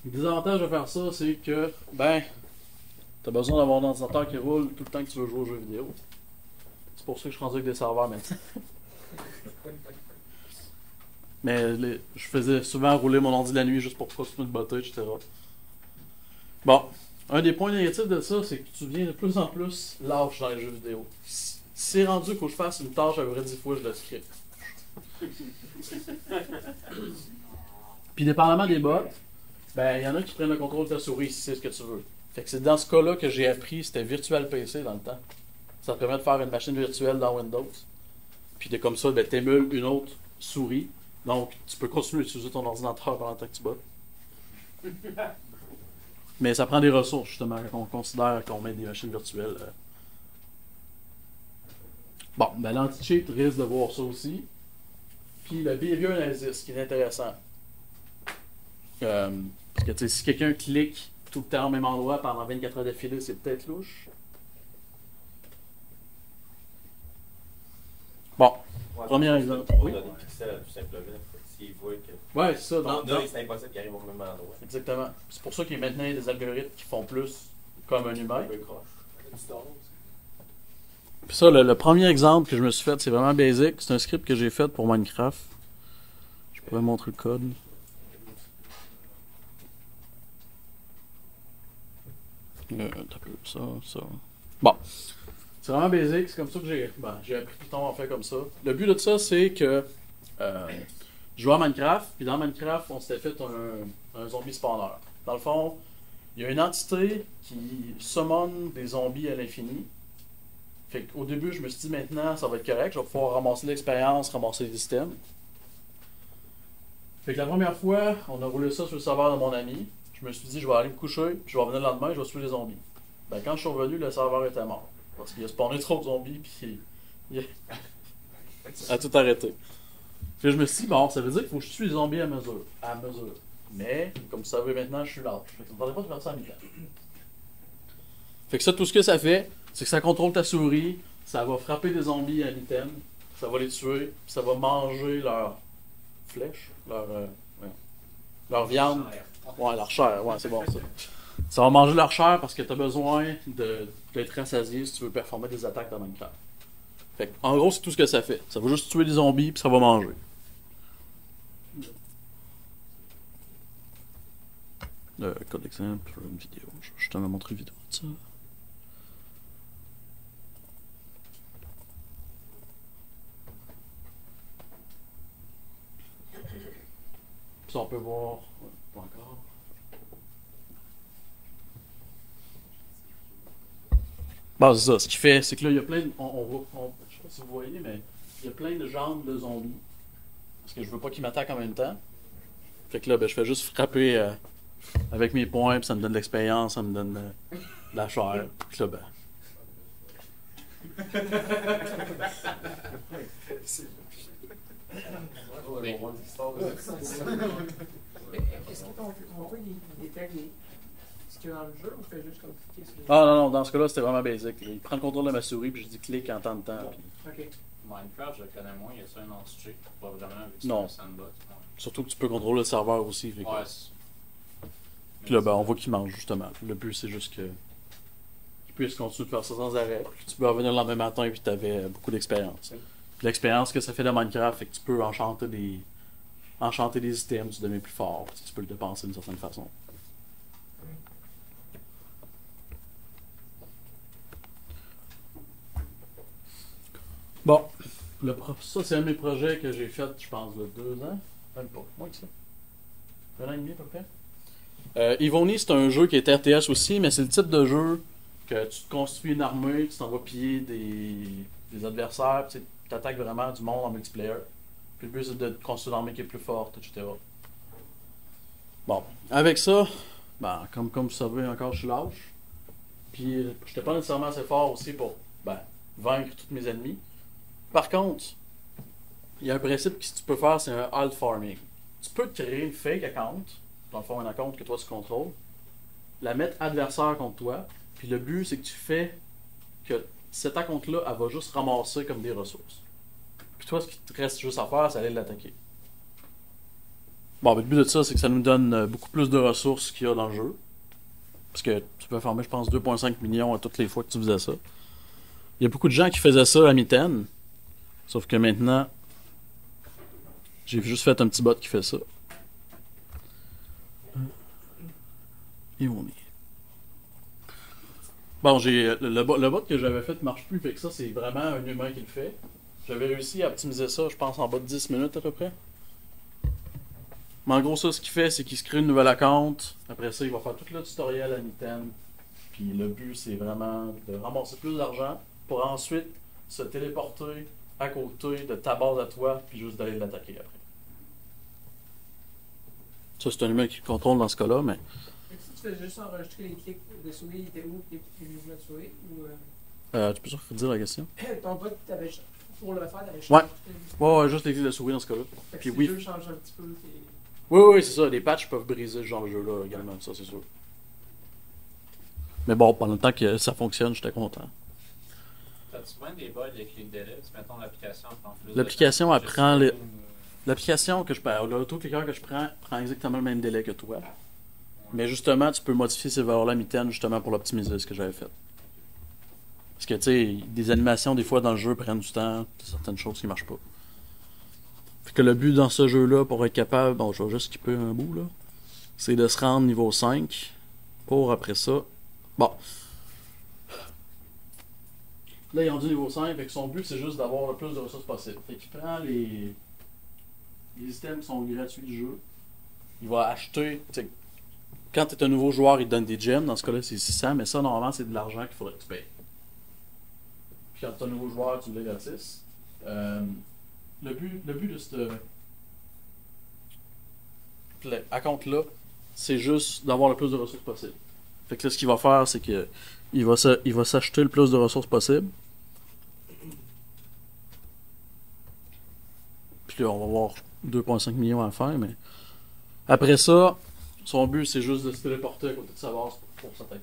Le désavantage de faire ça, c'est que, ben, tu as besoin d'avoir un ordinateur qui roule tout le temps que tu veux jouer aux jeux vidéo. C'est pour ça que je suis rendu avec des serveurs maintenant. Mais je faisais souvent rouler mon ordi la nuit juste pour continuer de botter, etc. Bon. Un des points négatifs de ça, c'est que tu deviens de plus en plus lâche dans les jeux vidéo. Si c'est rendu qu'il faut que je fasse une tâche à peu près 10 fois, je le script. Puis dépendamment des bots, ben il y en a qui prennent le contrôle de ta souris si c'est ce que tu veux. Fait que c'est dans ce cas-là que j'ai appris, c'était Virtual PC dans le temps. Ça te permet de faire une machine virtuelle dans Windows. Puis de comme ça, ben, t'émules une autre souris. Donc tu peux continuer d'utiliser ton ordinateur pendant le temps que tu bottes. Mais ça prend des ressources, justement, quand on considère qu'on met des machines virtuelles. Bon, ben l'anti-cheat risque de voir ça aussi. Puis le behavior analysis, qui est intéressant. Parce que, tu sais, si quelqu'un clique tout le temps au même endroit pendant 24 heures d'affilée, c'est peut-être louche. Bon, Ouais, premier exemple. On Oui. a des pixels tout simplement. S'ils voient que. Ouais, c'est ça. Ton œil, c'est impossible qu'il arrive au même endroit. Exactement. C'est pour ça qu'il y a maintenant des algorithmes qui font plus comme un humain. Un peu croche. Puis ça, le premier exemple que je me suis fait, c'est vraiment basic. C'est un script que j'ai fait pour Minecraft. Je pourrais montrer le code. T'as peu ça. Bon. C'est vraiment basic. C'est comme ça que j'ai appris Python en fait comme ça. Le but de ça, c'est que je jouais à Minecraft. Puis dans Minecraft, on s'était fait un zombie spawner. Dans le fond, il y a une entité qui summon des zombies à l'infini. Fait qu'au début, je me suis dit maintenant, ça va être correct, je vais pouvoir ramasser l'expérience, ramasser les systèmes. Fait que la première fois, on a roulé ça sur le serveur de mon ami. Je me suis dit, je vais aller me coucher, puis je vais revenir le lendemain, je vais tuer les zombies. Ben, quand je suis revenu, le serveur était mort. Parce qu'il a spawné trop de zombies, puis il a tout arrêté. Puis je me suis dit, bon, ça veut dire qu'il faut que je tue les zombies à mesure. Mais, comme vous savez maintenant, je suis lâche. Fait que ça ne me pas de faire ça à mi-temps. Fait que ça, tout ce que ça fait, c'est que ça contrôle ta souris, ça va frapper des zombies à l'item, ça va les tuer, puis ça va manger leur flèche, leur viande. Ouais, leur chair, ouais, c'est bon ça. Ça va manger leur chair parce que tu as besoin d'être rassasié si tu veux performer des attaques dans Minecraft. Fait que, en gros, c'est tout ce que ça fait. Ça va juste tuer des zombies puis ça va manger. Code d'exemple, une vidéo. Je te montre une vidéo de ça. Puis on peut voir. Ouais, pas encore. Bon, c'est ça. Ce qu'il fait, c'est que là, il y a plein de. Je sais pas si vous voyez, mais il y a plein de genres de zombies. Parce que je veux pas qu'ils m'attaquent en même temps. Fait que là, ben, je fais juste frapper avec mes poings, puis ça me donne de l'expérience, ça me donne de la chair. Puis là, ben. Est-ce qu'on peut détecter ce qu'il y a dans le jeu ou fait juste comme cliquer sur les... Ah non, non, dans ce cas-là, c'était vraiment basic. Il prend le contrôle de ma souris, puis je dis clic en temps de temps. Puis... Ok. Minecraft, je le connais moins, il y a ça un anti-cheat, pas vraiment avec Non. ça, sandbox. Ouais. Surtout que tu peux contrôler le serveur aussi. Fait que... Ouais, Puis là, ben, on voit qu'il mange, justement. Le but, c'est juste que qu'il puisse continuer de faire ça sans arrêt. Puis tu peux revenir le lendemain matin, puis tu avais beaucoup d'expérience. Puis l'expérience que ça fait de Minecraft, fait que tu peux enchanter des items, tu deviens plus fort. Puis tu peux le dépenser d'une certaine façon. Bon, ça, c'est un de mes projets que j'ai fait, je pense, de 2 ans. Même pas, moins que ça. 1 an et demi à peu près. Ivoni, c'est un jeu qui est RTS aussi, mais c'est le type de jeu que tu te construis une armée, tu t'en vas piller des adversaires, tu attaques vraiment du monde en multiplayer. Puis le but, c'est de construire une armée qui est plus forte, etc. Bon, avec ça, ben, comme vous savez, encore, je suis lâche. Puis, je n'étais pas nécessairement assez fort aussi pour vaincre tous mes ennemis. Par contre, il y a un principe que tu peux faire, c'est un alt farming. Tu peux te créer une fake account, dans le fond un account que toi tu contrôles, la mettre adversaire contre toi, puis le but c'est que tu fais que cet account-là, elle va juste ramasser comme des ressources. Puis toi, ce qui te reste juste à faire, c'est aller l'attaquer. Bon, le but de ça, c'est que ça nous donne beaucoup plus de ressources qu'il y a dans le jeu. Parce que tu peux farmer, je pense, 2,5 millions à toutes les fois que tu faisais ça. Il y a beaucoup de gens qui faisaient ça à mitaine. Sauf que maintenant, j'ai juste fait un petit bot qui fait ça. Et on est. Bon, le bot que j'avais fait ne marche plus, fait que ça, c'est vraiment un humain qui le fait. J'avais réussi à optimiser ça, je pense, en bas de 10 minutes à peu près. Mais en gros, ça, ce qu'il fait, c'est qu'il se crée une nouvelle account. Après ça, il va faire tout le tutoriel à mitaine. Puis le but, c'est vraiment de ramasser plus d'argent pour ensuite se téléporter à côté de ta base à toi, puis juste d'aller l'attaquer après. Ça, c'est un humain qui contrôle dans ce cas-là, mais... Si tu fais juste enregistrer les clics de souris, il était où les mouvements de souris ou... tu peux redire la question? Ton bot, pour le faire, t'avais Ouais. Ouais, juste les clics de souris dans ce cas-là. Puis si oui. le jeu change un petit peu, Oui, c'est ça. Les patchs peuvent briser ce genre de jeu-là également, ça, c'est sûr. Mais bon, pendant le temps que ça fonctionne, j'étais content. T'as-tu point des bugs avec les délais? Mettons l'application prend plus L'application, de elle temps. prend les... L'application que je prends, l'auto-cliqueur que je prend exactement le même délai que toi. Mais justement, tu peux modifier ces valeurs-là à mitaine justement pour l'optimiser, ce que j'avais fait. Parce que, tu sais, des animations, des fois, dans le jeu, prennent du temps, certaines choses qui marchent pas. Fait que le but dans ce jeu-là, pour être capable, bon, je vais juste skipper un bout, là, c'est de se rendre niveau 5, pour après ça... Bon. Là, ils ont dit niveau 5, fait que son but, c'est juste d'avoir le plus de ressources possible. Fait qu'il prend les items qui sont gratuits du jeu. Il va acheter... Quand tu es un nouveau joueur, il te donne des gems. Dans ce cas-là, c'est 600, mais ça, normalement, c'est de l'argent qu'il faudrait que tu payes. Puis quand tu es un nouveau joueur, tu l'as gratis. Le but de ce account-là, c'est juste d'avoir le plus de ressources possible. Fait que là, ce qu'il va faire, c'est que il va s'acheter le plus de ressources possible. Puis là, on va avoir 2,5 millions à faire, mais après ça, son but, c'est juste de se téléporter à côté de sa base pour s'attaquer.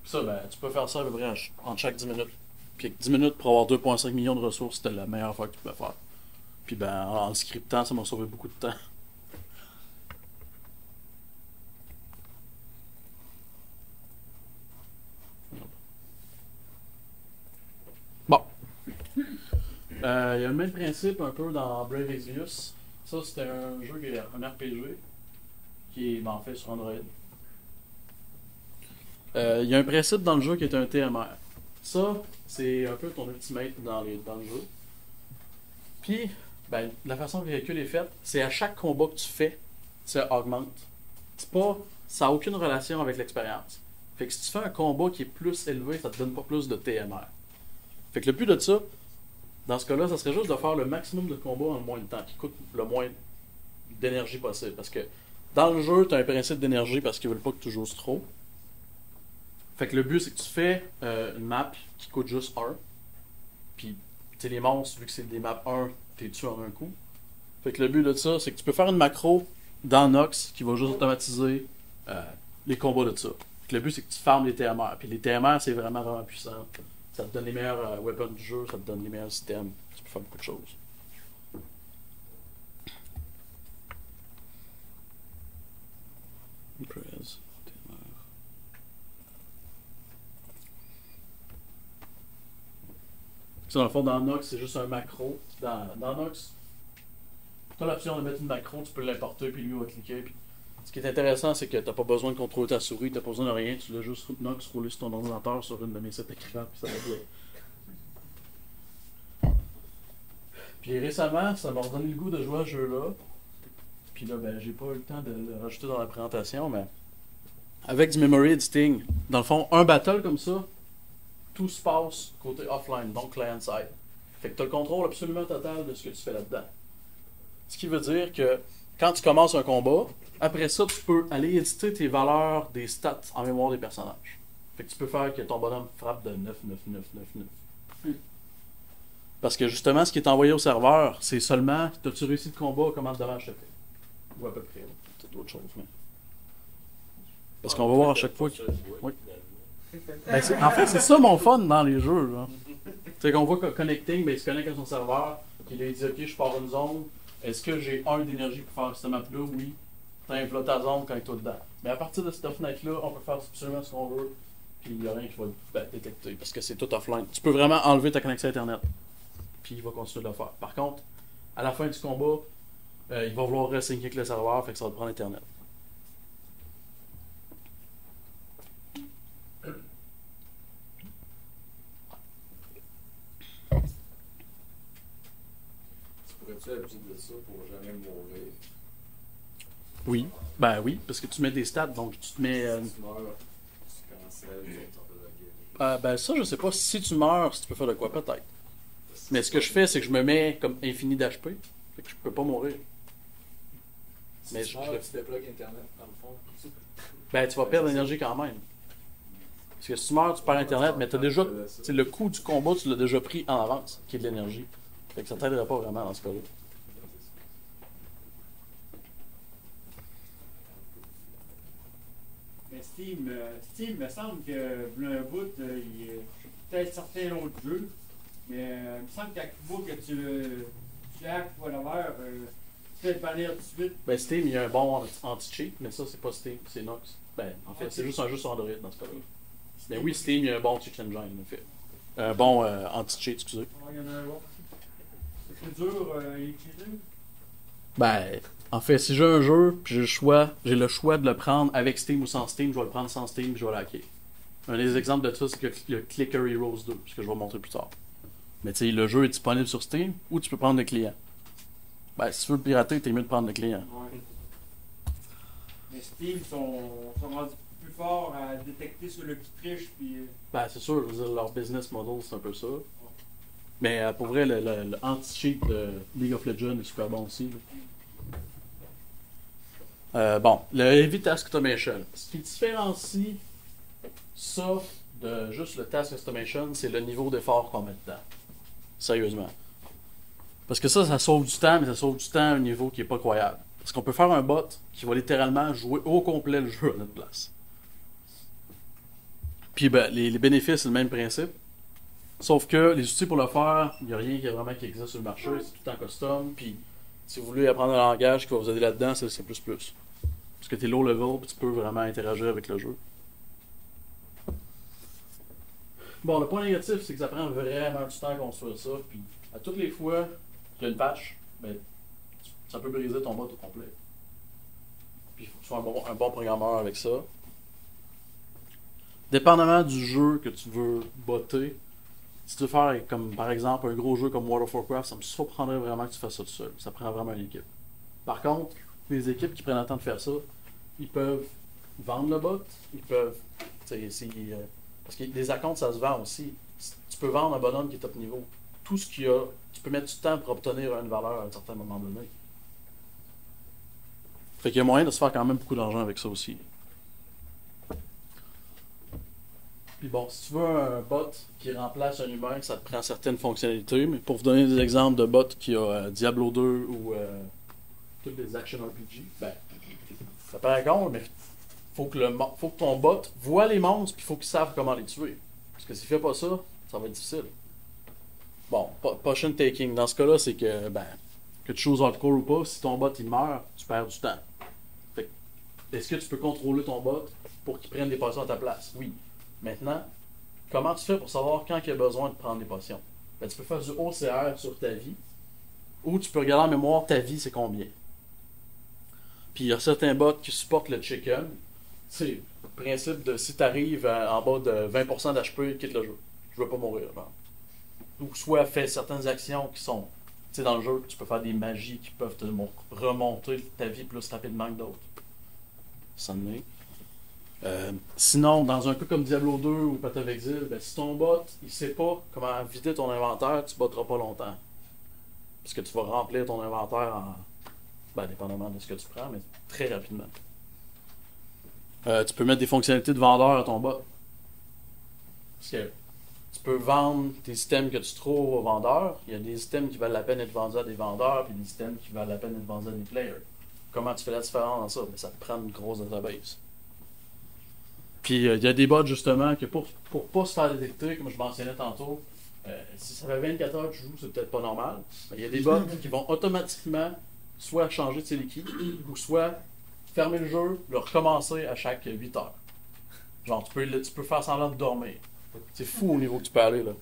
Puis ça, ben, tu peux faire ça à peu près en chaque 10 minutes. Puis 10 minutes pour avoir 2,5 millions de ressources, c'était la meilleure fois que tu pouvais faire. Puis ben, en le scriptant, ça m'a sauvé beaucoup de temps. Il y a le même principe un peu dans Brave Exvius. Ça, c'était un jeu qui est un RPG qui est en fait sur Android. Il y a un principe dans le jeu qui est un TMR. Ça, c'est un peu ton ultimate dans le jeu. Puis, ben, la façon que le véhicule est fait, c'est à chaque combat que tu fais, ça augmente. C'est pas, ça n'a aucune relation avec l'expérience. Fait que si tu fais un combat qui est plus élevé, ça te donne pas plus de TMR. Fait que le but de ça, dans ce cas-là, ça serait juste de faire le maximum de combats en le moins de temps, qui coûte le moins d'énergie possible. Parce que dans le jeu, tu as un principe d'énergie parce qu'ils veulent pas que tu joues trop. Fait que le but, c'est que tu fais une map qui coûte juste 1. Puis, tu sais, les monstres, vu que c'est des maps 1, t'es tué en un coup. Fait que le but de ça, c'est que tu peux faire une macro dans Nox qui va juste automatiser les combats de ça. Fait que le but, c'est que tu farmes les TMR. Puis les TMR, c'est vraiment, vraiment puissant. Ça te donne les meilleurs weapons du jeu, ça te donne les meilleurs systèmes. Tu peux faire beaucoup de choses. Press. Dans le fond, dans Nox, c'est juste un macro. Dans Nox, tu as l'option de mettre une macro, tu peux l'importer, puis lui va cliquer. Puis... Ce qui est intéressant, c'est que tu n'as pas besoin de contrôler ta souris, tu n'as pas besoin de rien, tu l'as juste Nox roulé sur ton ordinateur sur une de mes 7 écrans, puis ça va bien. Puis récemment, ça m'a redonné le goût de jouer à ce jeu-là. Puis là, ben, j'ai pas eu le temps de le rajouter dans la présentation, mais avec du memory editing, dans le fond, un battle comme ça, tout se passe côté offline, donc client-side. Fait que tu as le contrôle absolument total de ce que tu fais là-dedans. Ce qui veut dire que quand tu commences un combat, après ça, tu peux aller éditer tes valeurs des stats en mémoire des personnages. Fait que tu peux faire que ton bonhomme frappe de 9, 9, 9, 9, 9. Parce que justement, ce qui est envoyé au serveur, c'est seulement as-tu réussi le combat, comment de dommage tu fait. Ou à peu près. C'est d'autres choses, mais. Parce qu'on va voir à chaque fois que. Oui. Ben, en fait, c'est ça mon fun dans les jeux. C'est qu'on voit que Connecting, ben, il se connecte à son serveur, qu'il lui dit ok, je pars une zone. Est-ce que j'ai 1 d'énergie pour faire cette map-là? Oui. T'as ta zone quand toi dedans. Mais à partir de cette fenêtre-là, on peut faire absolument ce qu'on veut. Puis il n'y a rien qui va le détecter. Parce que c'est tout offline. Tu peux vraiment enlever ta connexion Internet. Puis il va continuer de le faire. Par contre, à la fin du combat, il va vouloir re-syncer avec le serveur, fait que ça va te prendre Internet. Pourrais-tu abuser de ça pour jamais mourir? Oui. Ben oui, parce que tu mets des stats, donc tu te mets. Si tu meurs, tu cancelles, tu vas de la guerre. Ben ça, je sais pas si tu meurs, si tu peux faire de quoi, peut-être. Mais ce que je fais, c'est que je me mets comme infini d'HP. Fait que je peux pas mourir. Mais tu débloques Internet, dans le fond. Ben tu vas perdre l'énergie quand même. Parce que si tu meurs, tu perds Internet, mais t'as déjà. Le coût du combat, tu l'as déjà pris en avance, qui est de l'énergie. Fait que ça t'aidera pas vraiment dans ce cas-là. Mais Steam, me semble que un bout, il y a peut-être certains autres jeux, mais il me semble qu'à coup que tu hack ou whatever, tu fais le bannir tout de suite. Ben Steam, il y a un bon anti-cheat, mais ça c'est pas Steam, c'est Nox. Ben en fait, c'est juste un jeu sur Android dans ce cas-là. Mais oui, Steam, il y a un bon cheat engine, en fait. Un bon anti-cheat, excusez. Il y en a un bon. C'est dur à utiliser? Ben, en fait, si j'ai un jeu, puis j'ai le choix de le prendre avec Steam ou sans Steam, je vais le prendre sans Steam, puis je vais le hacker. Un des exemples de ça, c'est le Clicker Heroes 2, ce que je vais montrer plus tard. Mais tu sais, le jeu est disponible sur Steam, ou tu peux prendre le client. Ben, si tu veux le pirater, t'es mieux de prendre le client. Ouais. Mais Steam sont rendus plus forts à détecter ceux qui trichent, puis... Ben, c'est sûr, je veux dire, leur business model, c'est un peu ça. Mais pour vrai, le anti-cheat de League of Legends est super bon aussi. Bon, le Heavy Task Automation. Ce qui différencie ça de juste le Task Automation, c'est le niveau d'effort qu'on met dedans. Sérieusement. Parce que ça sauve du temps, mais ça sauve du temps à un niveau qui n'est pas croyable. Parce qu'on peut faire un bot qui va littéralement jouer au complet le jeu à notre place. Puis ben, les bénéfices, c'est le même principe. Sauf que les outils pour le faire, il n'y a rien qui existe sur le marché, c'est tout en custom. Puis si vous voulez apprendre un langage qui va vous aider là-dedans, c'est C++. Parce que tu es low level et tu peux vraiment interagir avec le jeu. Bon, le point négatif, c'est que ça prend vraiment du temps à construire ça. Puis À toutes les fois qu'il y a une patch, ben, ça peut briser ton bot au complet. Puis il faut que tu sois un bon programmeur avec ça. Dépendamment du jeu que tu veux botter, si tu veux faire comme par exemple un gros jeu comme World of Warcraft, ça me surprendrait vraiment que tu fasses ça tout seul. Ça prend vraiment une équipe. Par contre, les équipes qui prennent le temps de faire ça, ils peuvent vendre le bot, ils peuvent. Parce que des accounts, ça se vend aussi. Tu peux vendre un bonhomme qui est top niveau. Tout ce qu'il y a, tu peux mettre du temps pour obtenir une valeur à un certain moment donné. Fait qu'il y a moyen de se faire quand même beaucoup d'argent avec ça aussi. Puis bon, si tu veux un bot qui remplace un humain, ça te prend certaines fonctionnalités. Mais pour vous donner des exemples de bots qui a Diablo 2 ou toutes les action RPG, ben, ça paraît con, mais faut que ton bot voit les monstres puis il faut qu'il sache comment les tuer. Parce que s'il fait pas ça, ça va être difficile. Bon, potion taking, dans ce cas-là, c'est que que tu choses hardcore ou pas, si ton bot il meurt, tu perds du temps. Fait que, est-ce que tu peux contrôler ton bot pour qu'il prenne des potions à ta place? Oui. Maintenant, comment tu fais pour savoir quand il y a besoin de prendre des potions? Ben, tu peux faire du OCR sur ta vie, ou tu peux regarder en mémoire ta vie, c'est combien. Puis il y a certains bots qui supportent le chicken. C'est le principe de si tu arrives en bas de 20% d'HP, quitte le jeu. Je veux pas mourir. Genre. Ou soit fais certaines actions qui sont. Tu sais, dans le jeu, tu peux faire des magies qui peuvent te remonter ta vie plus rapidement que d'autres. Ça en est. Sinon, dans un cas comme Diablo 2 ou Path of Exile, ben, si ton bot il sait pas comment vider ton inventaire, tu botteras pas longtemps. Parce que tu vas remplir ton inventaire dépendamment de ce que tu prends, mais très rapidement. Tu peux mettre des fonctionnalités de vendeur à ton bot. Parce que tu peux vendre tes items que tu trouves aux vendeurs. Il y a des items qui valent la peine d'être vendus à des vendeurs, puis des items qui valent la peine d'être vendus à des players. Comment tu fais la différence dans ça? Ben, ça te prend une grosse database. Puis il y a des bots justement que pour pas se faire détecter, comme je mentionnais tantôt, si ça fait 24 heures que tu joues, c'est peut-être pas normal. Mais il y a des bots qui vont automatiquement soit changer de ses liquides, ou soit fermer le jeu, le recommencer à chaque 8 heures. Genre, tu peux faire semblant de dormir. C'est fou au niveau que tu peux aller là.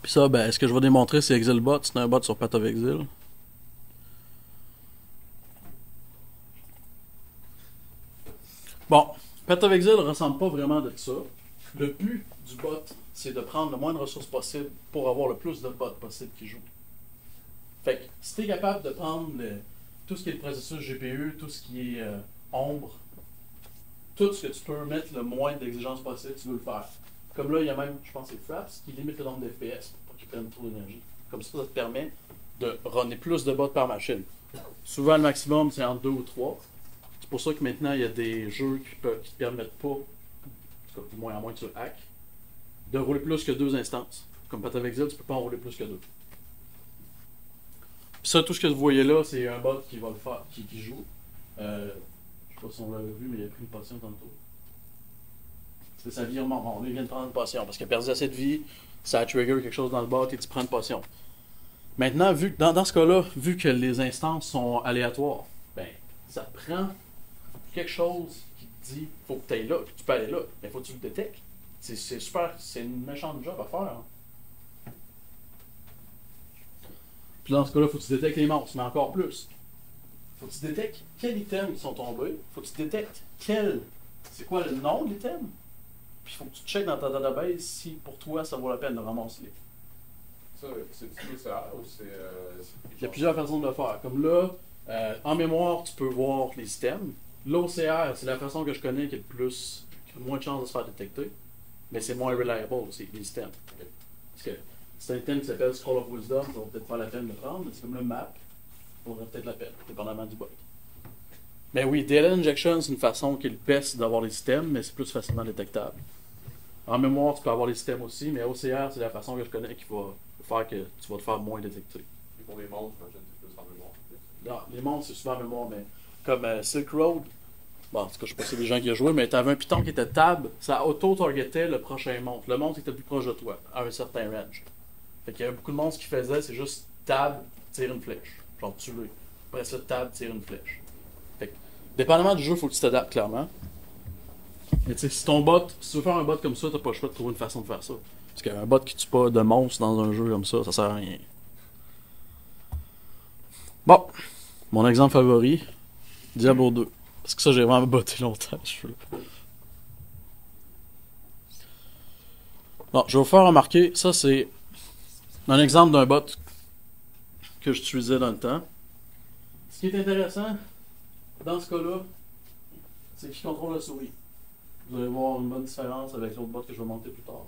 Puis ça, ce que je vais démontrer, c'est ExilBot. C'est un bot sur Path of Exile. Bon, Path of Exile ne ressemble pas vraiment de ça. Le but du bot, c'est de prendre le moins de ressources possible pour avoir le plus de bots possible qui jouent. Fait que si tu es capable de prendre tout ce qui est le processus GPU, tout ce qui est ombre, tout ce que tu peux mettre le moins d'exigences possible, tu veux le faire. Comme là, il y a même, je pense que c'est Fraps, qui limite le nombre d'FPS pour pas qu'ils prennent trop d'énergie. Comme ça te permet de runner plus de bots par machine. Souvent, le maximum, c'est entre 2 ou 3. C'est pour ça que maintenant, il y a des jeux qui te permettent pas, du moins à moins que tu hack, de rouler plus que 2 instances. Comme Path of Exile, tu peux pas en rouler plus que 2. Puis ça, tout ce que vous voyez là, c'est un bot qui va le faire, qui joue. Je sais pas si on l'avait vu, mais il a pris une potion tantôt. C'est sa vie remonte. Bon, lui, il vient de prendre une potion. Parce qu'il a perdu assez de vie, ça a trigger quelque chose dans le bot et tu prends une potion. Maintenant, dans ce cas-là, vu que les instances sont aléatoires, ça prend quelque chose qui te dit faut que tu ailles là, tu peux aller là, mais faut que tu le détectes. C'est super, c'est une méchante job à faire. Hein. Puis dans ce cas-là, faut que tu détectes les monstres, mais encore plus. Faut que tu détectes quels items sont tombés, faut que tu détectes c'est quoi le nom de l'item. Puis il faut que tu checkes dans ta database si pour toi ça vaut la peine de ramasser. Ça, c'est ça ou c'est. Il y a plusieurs façons de le faire. Comme là, en mémoire, tu peux voir les items. L'OCR, c'est la façon que je connais qui a le moins de chances de se faire détecter. Mais c'est moins reliable aussi, les items. Okay. Parce que c'est un item qui s'appelle Scroll of Wisdom, ça vaut peut-être pas la peine de le prendre, mais c'est comme le map, ça vaudrait peut-être la peine, dépendamment du bot. Mais oui, Data Injection, c'est une façon qui est le best d'avoir les items, mais c'est plus facilement détectable. En mémoire, tu peux avoir les items aussi, mais OCR, c'est la façon que je connais qui va faire que tu vas te faire moins détecter. Et pour les monstres, c'est plus en mémoire. Non, les monstres, c'est souvent en mémoire, mais comme Silk Road, bon, en tout cas, je sais pas si c'est des gens qui ont joué, mais tu avais un piton qui était tab, ça auto-targetait le prochain monstre. Le monstre était plus proche de toi, à un certain range. Fait qu'il y avait beaucoup de monstres qui faisaient, c'est juste tab, tire une flèche. Genre, tuer. Après ça, tab, tire une flèche. Fait que, dépendamment du jeu, il faut que tu t'adaptes clairement. Mais tu sais, si tu veux faire un bot comme ça, t'as pas le choix de trouver une façon de faire ça. Parce qu'un bot qui tue pas de monstres dans un jeu comme ça sert à rien. Bon, mon exemple favori, Diablo 2. Parce que ça, j'ai vraiment botté longtemps. Bon, je vais vous faire remarquer, ça c'est un exemple d'un bot que j'utilisais dans le temps. Ce qui est intéressant, dans ce cas-là, c'est qu'il contrôle la souris. Vous allez voir une bonne différence avec l'autre bot que je vais monter plus tard.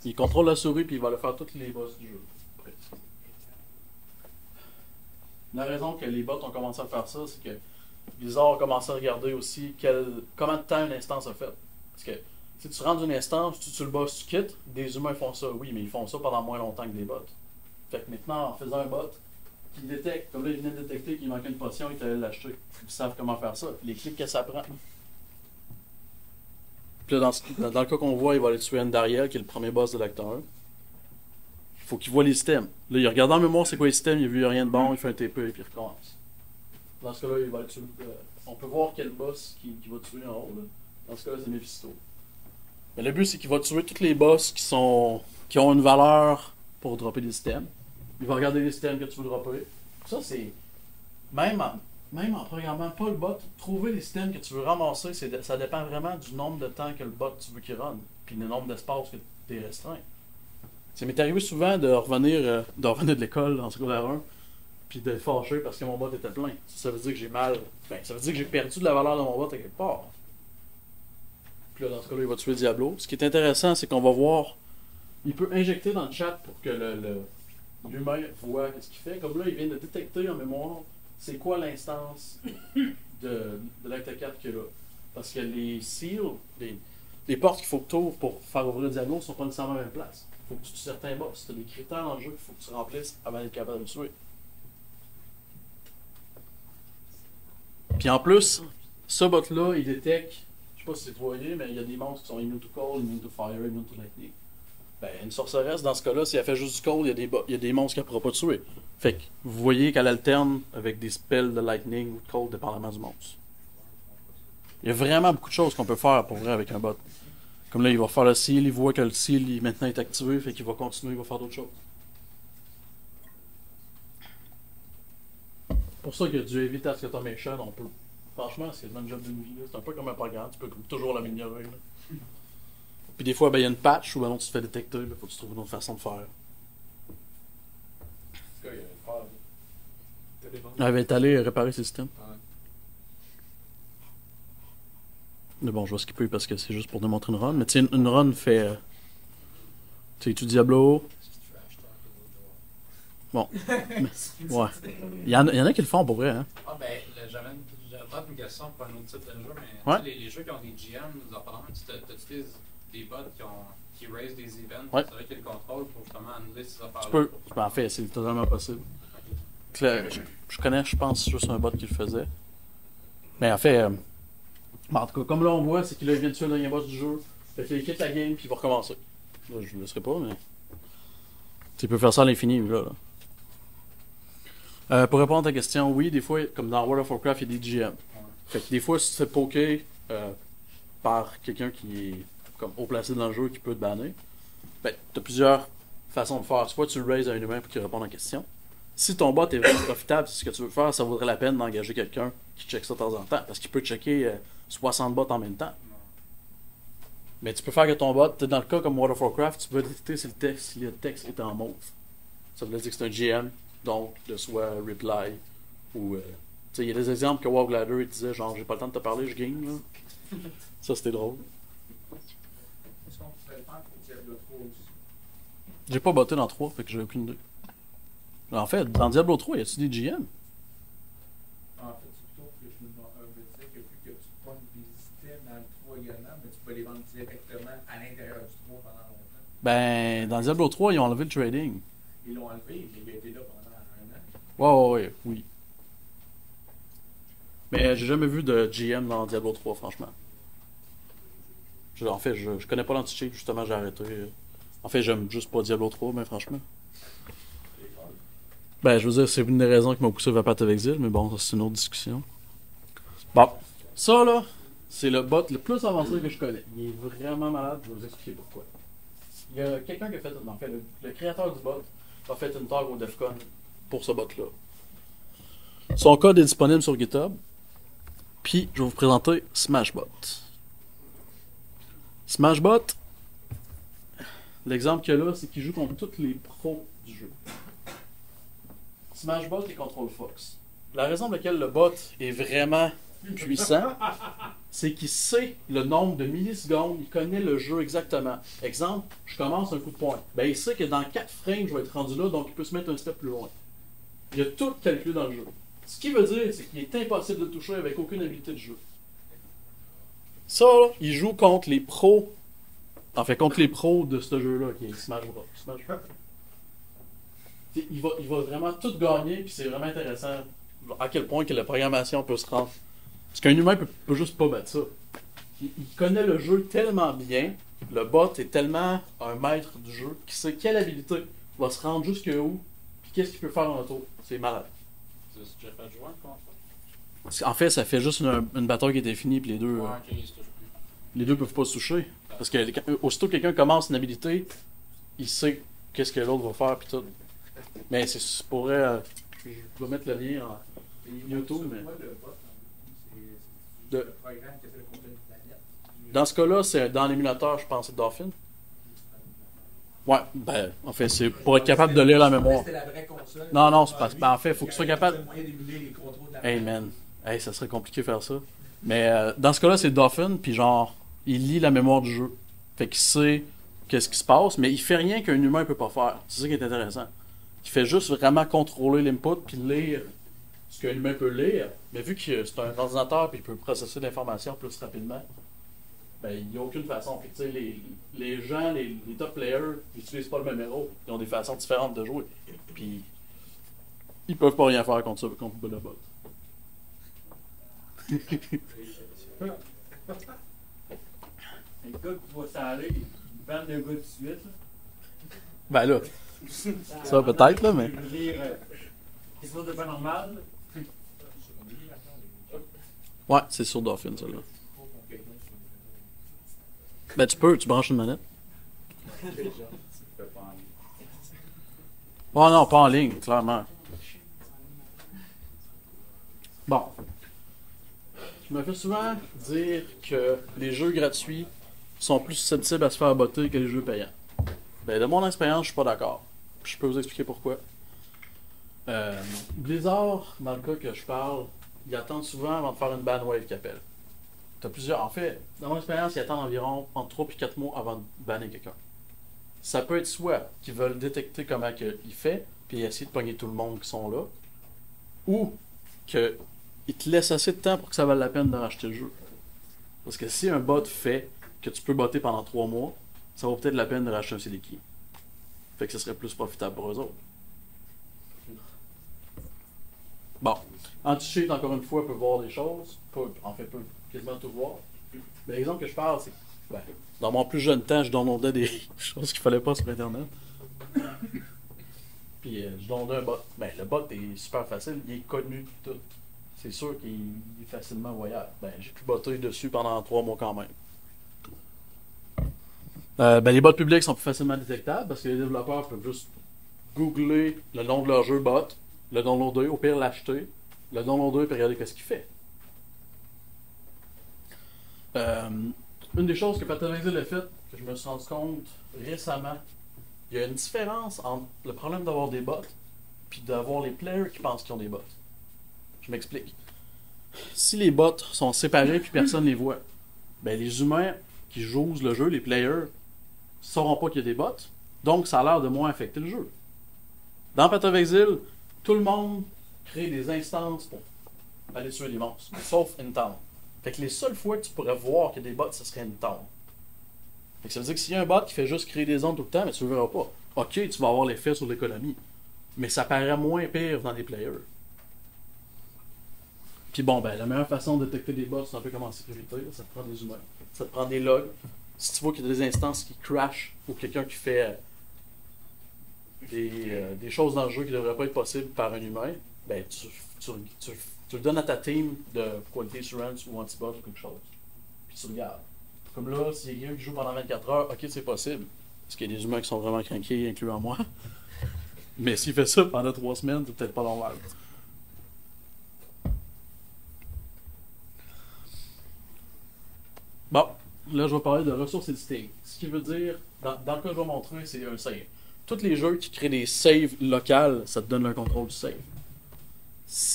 Il contrôle la souris puis il va le faire tous les boss du jeu. La raison que les bots ont commencé à faire ça, c'est que Blizzard a commencé à regarder aussi comment de temps une instance a fait. Parce que si tu rentres une instance, tu le boss, tu quittes, des humains font ça, oui, mais ils font ça pendant moins longtemps que des bots. Fait que maintenant, en faisant un bot qui détecte, comme là, il venait de détecter qu'il manquait une potion, ils allaient l'acheter. Ils savent comment faire ça. Puis les clics que ça prend. Puis là, dans le cas qu'on voit, il va aller tuer Andariel, qui est le premier boss de l'acte 1. Il faut qu'il voit les systèmes. Là, il regarde en mémoire c'est quoi les systèmes, il a vu rien de bon, il fait un TP et puis il recommence. Dans ce cas-là, il va tuer. On peut voir quel boss qui va tuer en haut. Là. Dans ce cas-là, c'est Mephisto. Mais le but, c'est qu'il va tuer tous les boss qui ont une valeur pour dropper des systèmes. Il va regarder les systèmes que tu veux dropper. Ça, c'est. Même en programmant pas le bot, trouver les systèmes que tu veux ramasser, ça dépend vraiment du nombre de temps que le bot tu veux qu'il run. Puis le nombre d'espace que tu es restreint. Ça m'est arrivé souvent de revenir de l'école en secondaire 1 puis d'être fâché parce que mon bot était plein. Ça veut dire que j'ai ça veut dire que j'ai perdu de la valeur de mon bot à quelque part. Puis là, dans ce cas-là, il va tuer Diablo. Ce qui est intéressant, c'est qu'on va voir. Il peut injecter dans le chat pour que l'humain voit ce qu'il fait. Comme là, il vient de détecter en mémoire c'est quoi l'instance de l'acte 4 qu'il y a là. Parce que les seals, les portes qu'il faut que tu ouvres pour faire ouvrir Diablo ne sont pas nécessairement à la même place. Il faut que tu tues certains boss. Tu as des critères dans le jeu qu'il faut que tu remplisses avant d'être capable de le tuer. Puis en plus, ce bot-là, il détecte, je sais pas si vous voyez, mais il y a des monstres qui sont immune to cold, immune to fire, immune to lightning. Ben, une sorceresse, dans ce cas-là, si elle fait juste du cold, il y a des monstres qu'elle ne pourra pas tuer. Fait que vous voyez qu'elle alterne avec des spells de lightning ou de cold, dépendamment du monstre. Il y a vraiment beaucoup de choses qu'on peut faire pour vrai avec un bot. Comme là, il va faire le seal, il voit que le seal maintenant est activé, fait qu'il va continuer, il va faire d'autres choses. C'est pour ça qu'il y a du Heavy Task Automation, on peut. Franchement, c'est le job d'une vie. C'est un peu comme un programme, tu peux toujours l'améliorer. Puis des fois, ben, il y a une patch où ben, non, tu te fais détecter, il faut que tu trouves une autre façon de faire. Elle va être allée réparer ses systèmes. Mais bon, je vais skipper parce que c'est juste pour démontrer une run. Mais tu sais, une run fait. Tu sais, tu Diablo. Bon. Ouais. Il y en a qui le font pour vrai, hein. Ah, ben, j'avais une question pour un autre type de jeu, mais ouais. Les jeux qui ont des GM, apparemment, tu utilises des bots qui raise des events. Ouais. C'est vrai qu'il y a le contrôle pour justement annuler ces affaires-là. Tu peux. En fait, c'est totalement possible. Je connais, je pense, juste un bot qui le faisait. Mais en fait, en tout cas, comme là on voit, c'est qu'il vient de tuer le dernier boss du jeu. Fait qu'il quitte la game puis il va recommencer. Là, je ne le laisserai pas, mais. Tu peux faire ça à l'infini, là. Pour répondre à ta question, oui, des fois, comme dans World of Warcraft, il y a des GM. Fait que des fois, si tu te fais poker par quelqu'un qui est comme haut placé dans le jeu qui peut te banner, ben, tu as plusieurs façons de faire. Soit tu le raises à un humain pour qu'il réponde à la question. Si ton bot est vraiment profitable, c'est ce que tu veux faire, ça vaudrait la peine d'engager quelqu'un qui check ça de temps en temps. Parce qu'il peut checker 60 bots en même temps. Mais tu peux faire que ton bot, dans le cas comme World of Warcraft, tu peux détecter si le texte est en mauve. Ça veut dire que c'est un GM, donc de soit reply ou. Tu sais, il y a des exemples que WoWGlader disait genre j'ai pas le temps de te parler, je game là. Ça c'était drôle. Est-ce qu'on pourrait le faire pour Diablo 3 aussi? J'ai pas botté dans 3, fait que j'ai aucune idée. En fait, dans Diablo 3, y a-tu des GM? En fait, c'est plutôt que je me disais que vu que tu pognes des systèmes dans le 3 également, mais tu peux les vendre directement à l'intérieur du 3 pendant longtemps. Ben, dans Diablo 3, ils ont enlevé le trading. Ils l'ont enlevé, mais il a été là pendant un an. Ouais. Oui. Mais j'ai jamais vu de GM dans Diablo 3, franchement. En fait, je connais pas l'anti-cheat, justement, j'ai arrêté. En fait, j'aime juste pas Diablo 3, mais franchement. Ben, je veux dire, c'est une des raisons qui m'a poussé vers Path of Exile, mais bon, ça, c'est une autre discussion. Bon, ça là, c'est le bot le plus avancé que je connais. Il est vraiment malade, je vais vous expliquer pourquoi. Il y a quelqu'un qui a fait, en fait, le créateur du bot a fait une talk au DEFCON pour ce bot-là. Son code est disponible sur GitHub. Puis, je vais vous présenter Smashbot. Smashbot, l'exemple qu'il y a là, c'est qu'il joue contre tous les pros du jeu. Smashbot et Control Fox. La raison pour laquelle le bot est vraiment puissant, c'est qu'il sait le nombre de millisecondes, il connaît le jeu exactement. Exemple, je commence un coup de poing. Ben, il sait que dans 4 frames, je vais être rendu là, donc il peut se mettre un step plus loin. Il a tout calculé dans le jeu. Ce qui veut dire, c'est qu'il est impossible de toucher avec aucune habilité de jeu. Ça, là, il joue contre les pros. En fait, contre les pros de ce jeu-là, qui est Smash Bros. Il va vraiment tout gagner, puis c'est vraiment intéressant à quel point que la programmation peut se rendre. Parce qu'un humain peut juste pas battre ça. Il connaît le jeu tellement bien, le bot est tellement un maître du jeu, qu'il sait quelle habilité va se rendre jusqu'où, puis qu'est-ce qu'il peut faire en auto. C'est malade. C'est déjà fait jouer comment ça? En fait, ça fait juste une bataille qui est infinie, puis les deux. Ouais, ok, il se touche plus. Les deux peuvent pas se toucher. Parce que aussitôt que quelqu'un commence une habilité, il sait qu'est-ce que l'autre va faire, puis tout. Mais c'est pour je vais mettre le lien en YouTube, mais. Dans ce cas-là, c'est dans l'émulateur, je pense, c'est Dolphin. Ouais, ben, en fait, c'est pour être capable de lire la mémoire. Non, c'est pas. Ben, en fait, il faut que tu sois capable. Hey, man. Hey, ça serait compliqué de faire ça. Mais dans ce cas-là, c'est Dolphin, puis genre, il lit la mémoire du jeu. Fait qu'il sait qu'est-ce qui se passe, mais il fait rien qu'un humain peut pas faire. C'est ça qui est intéressant. Il fait juste vraiment contrôler l'input, puis lire ce qu'un humain peut lire. Mais vu que c'est un ordinateur, puis il peut processer l'information plus rapidement, ben, il n'y a aucune façon. Puis, tu sais, les gens, les top players, ils n'utilisent pas le même héros. Ils ont des façons différentes de jouer. Puis, ils peuvent pas rien faire contre ça, contre le bot. Un gars qui va s'aller, une bande de gars de suite. Là. Ben là, ça peut-être, là, mais. Je veux dire, quelque chose de pas normal. Ouais, c'est sur Dolphin, ça, là. Ben, tu branches une manette. Oh non, pas en ligne, clairement. Bon. Je me fais souvent dire que les jeux gratuits sont plus susceptibles à se faire botter que les jeux payants. Ben, de mon expérience, je suis pas d'accord. Je peux vous expliquer pourquoi. Blizzard, dans le cas que je parle, ils attendent souvent avant de faire une ban wave qu'ils appellent. T'as plusieurs. En fait, dans mon expérience, ils attendent environ entre 3 et 4 mois avant de banner quelqu'un. Ça peut être soit qu'ils veulent détecter comment il fait, puis essayer de pogner tout le monde qui sont là, ou qu'ils te laissent assez de temps pour que ça vaille la peine de racheter le jeu. Parce que si un bot fait que tu peux botter pendant 3 mois, ça vaut peut-être la peine de racheter un CD key. Fait que ce serait plus profitable pour eux autres. Bon. Anti-cheat, encore une fois, peut voir des choses. Peut quasiment tout voir. Mais l'exemple que je parle, c'est que dans mon plus jeune temps, je downloadais des choses qu'il fallait pas sur Internet. Puis je downloadais un bot. Ben, le bot est super facile, il est connu tout. C'est sûr qu'il est facilement voyable. Ben, j'ai pu botter dessus pendant 3 mois quand même. Les bots publics sont plus facilement détectables parce que les développeurs peuvent juste googler le nom de leur jeu bot, le downloader, au pire l'acheter, le downloader et regarder ce qu'il fait. Une des choses que Patavexil a fait, que je me suis rendu compte récemment, il y a une différence entre le problème d'avoir des bots et d'avoir les players qui pensent qu'ils ont des bots. Je m'explique. Si les bots sont séparés puis personne ne les voit, ben les humains qui jouent le jeu, les players, ne sauront pas qu'il y a des bots, donc ça a l'air de moins affecter le jeu. Dans Patavexil, tout le monde crée des instances pour aller tuer les monstres, sauf Intown. Fait que les seules fois que tu pourrais voir qu'il y a des bots, ce serait Intown. Fait que ça veut dire que s'il y a un bot qui fait juste créer des zones tout le temps, mais tu ne le verras pas. Ok, tu vas avoir l'effet sur l'économie, mais ça paraît moins pire dans les players. Puis bon, ben la meilleure façon de détecter des bots, c'est un peu comme en sécurité, là, ça te prend des humains. Ça te prend des logs. Si tu vois qu'il y a des instances qui crashent ou quelqu'un qui fait des choses dans le jeu qui ne devraient pas être possibles par un humain, ben tu tu le donnes à ta team de quality assurance ou anti-bug ou quelque chose. Puis tu regardes. Comme là, s'il y a quelqu'un qui joue pendant 24 heures, ok, c'est possible. Parce qu'il y a des humains qui sont vraiment craqués, incluant moi. Mais s'il fait ça pendant 3 semaines, c'est peut-être pas normal. Bon, là je vais parler de ressources editing. Ce qui veut dire, dans le cas que je vais montrer, c'est un save. Tous les jeux qui créent des saves locales, ça te donne le contrôle du save.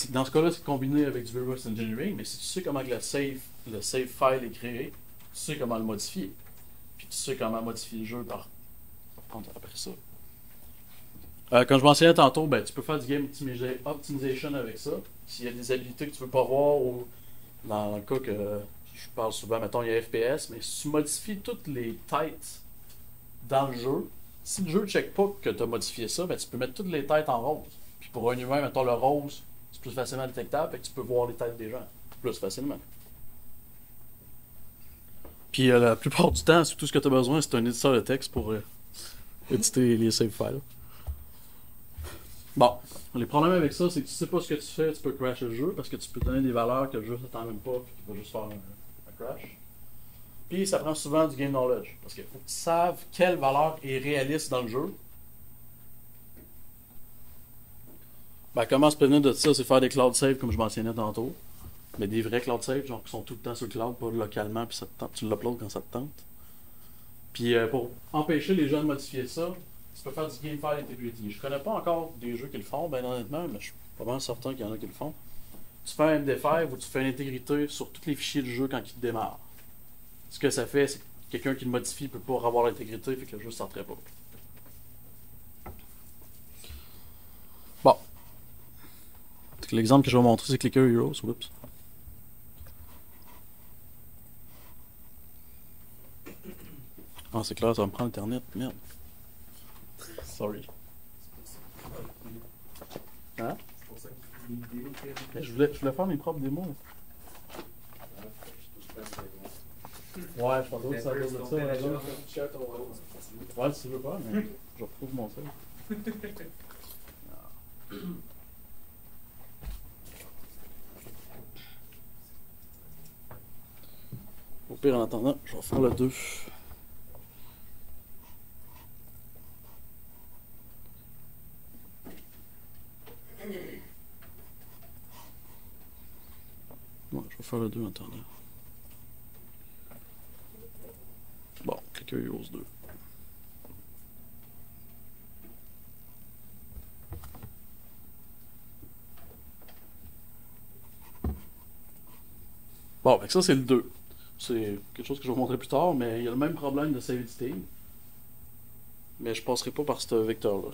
Dans ce cas-là, c'est combiné avec du reverse engineering, mais si tu sais comment que le save file est créé, tu sais comment le modifier. Puis tu sais comment modifier le jeu par après ça. Comme je mentionnais tantôt, ben, tu peux faire du game optimization avec ça. S'il y a des habilités que tu veux pas voir, ou dans le cas que je parle souvent, mettons, il y a FPS, mais si tu modifies toutes les têtes dans le jeu, si le jeu ne check pas que tu as modifié ça, ben, tu peux mettre toutes les têtes en rose. Puis pour un humain, mettons, le rose, c'est plus facilement détectable, et que tu peux voir les têtes des gens plus facilement. Puis la plupart du temps, tout ce que tu as besoin, c'est un éditeur de texte pour éditer les save files. Bon, les problèmes avec ça, c'est que tu sais pas ce que tu fais, tu peux crasher le jeu parce que tu peux donner des valeurs que le jeu ne s'attend même pas, puis qu'il va juste faire un crash. Puis ça prend souvent du game knowledge, parce qu'il faut que tu saves quelle valeur est réaliste dans le jeu. Ben, comment se prévenir de ça, c'est faire des cloud saves comme je mentionnais tantôt. Mais des vrais cloud saves, genre qui sont tout le temps sur le cloud, pas localement, puis tu l'uploads quand ça te tente. Puis pour empêcher les gens de modifier ça, tu peux faire du game file integrity. Je connais pas encore des jeux qui le font, ben honnêtement, mais je suis pas mal certain qu'il y en a qui le font. Tu fais un MD5 où tu fais une intégrité sur tous les fichiers du jeu quand il démarre. Ce que ça fait, c'est que quelqu'un qui le modifie peut pas avoir l'intégrité, fait que le jeu ne sortirait pas. Bon. L'exemple que je vais montrer, c'est Clicker Heroes. Oups. Ah, c'est clair, ça va me prendre Internet. Merde. Sorry. Hein? Je voulais faire mes propres démos. Ouais, je pense que ça vient de ça. Ouais, si tu veux pas, mais je retrouve mon sel. Au pire, en attendant, je vais faire le 2. Ouais, je vais faire le 2 en attendant. Bon, Clicker Heroes 2. Bon, ça c'est le 2. C'est quelque chose que je vais vous montrer plus tard, mais il y a le même problème de save editing. Mais je passerai pas par ce vecteur-là.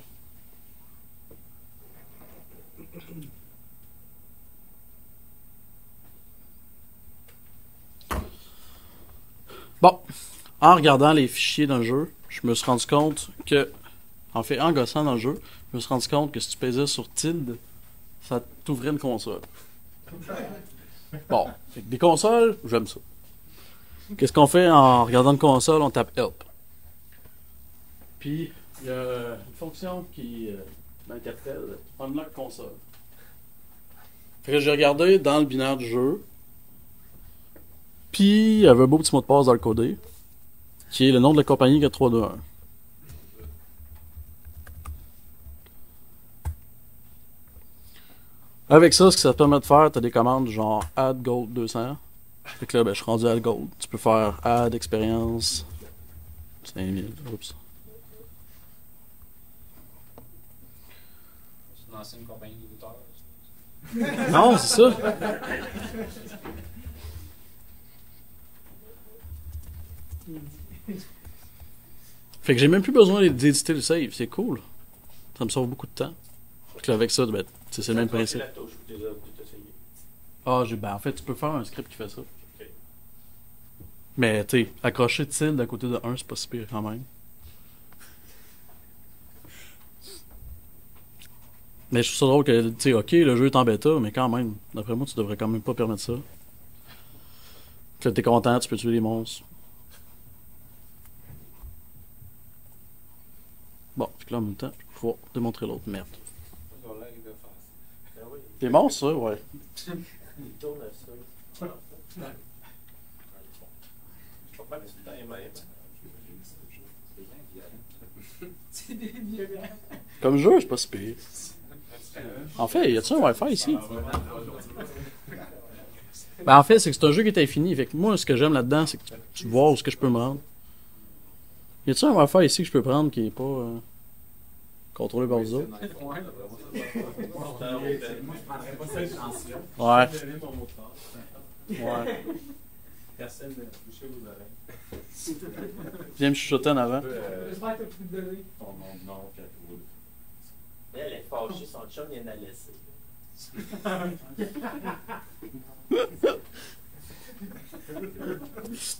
Bon, en regardant les fichiers dans le jeu, je me suis rendu compte que, en fait, en gossant dans le jeu, je me suis rendu compte que si tu pesais sur tilde, ça t'ouvrait une console. Bon, fait que des consoles, j'aime ça. Qu'est-ce qu'on fait en regardant une console? On tape Help. Puis, il y a une fonction qui m'interpelle, Unlock console. Fait que j'ai regardé dans le binaire du jeu, puis il y avait un beau petit mot de passe dans le codé, qui est le nom de la compagnie 4321. Avec ça, ce que ça te permet de faire, tu as des commandes genre add gold 200. Fait que là, ben, je suis rendu à gold. Tu peux faire add expérience 5000. Oups. C'est une ancienne compagnie d'éditeurs. Non, c'est ça. Fait que j'ai même plus besoin d'éditer le save. C'est cool. Ça me sauve beaucoup de temps. Fait que là, avec ça, ben, c'est le même principe. Ah, ben, en fait, tu peux faire un script qui fait ça. Okay. Mais, tu sais, accrocher tilde à côté de 1, c'est pas si pire quand même. Mais je trouve ça drôle que, tu sais, ok, le jeu est en bêta, mais quand même, d'après moi, tu devrais quand même pas permettre ça. Que t'es content, tu peux tuer les monstres. Bon, fait que là, en même temps, je vais pouvoir démontrer l'autre merde. Ils ont l'air de faire ça. Ah oui. Des monstres, ça, ouais. Il tourne à ça. Je comprends que c'est le même. C'est des violents. Comme jeu, c'est pas si pire. En fait, y a-tu un Wi-Fi ici? Ben, en fait, c'est que c'est un jeu qui est infini. Fait que moi, ce que j'aime là-dedans, c'est que tu vois où est-ce que je peux me rendre. Y a-tu un Wi-Fi ici que je peux prendre qui est pas contrôlé par vous autres? Ouais. Ouais. Personne ne touché aux oreilles. Viens me chuchoter en avant. J'espère que t'as pu te donner. Elle est fâchée, son chum vient de la laisser.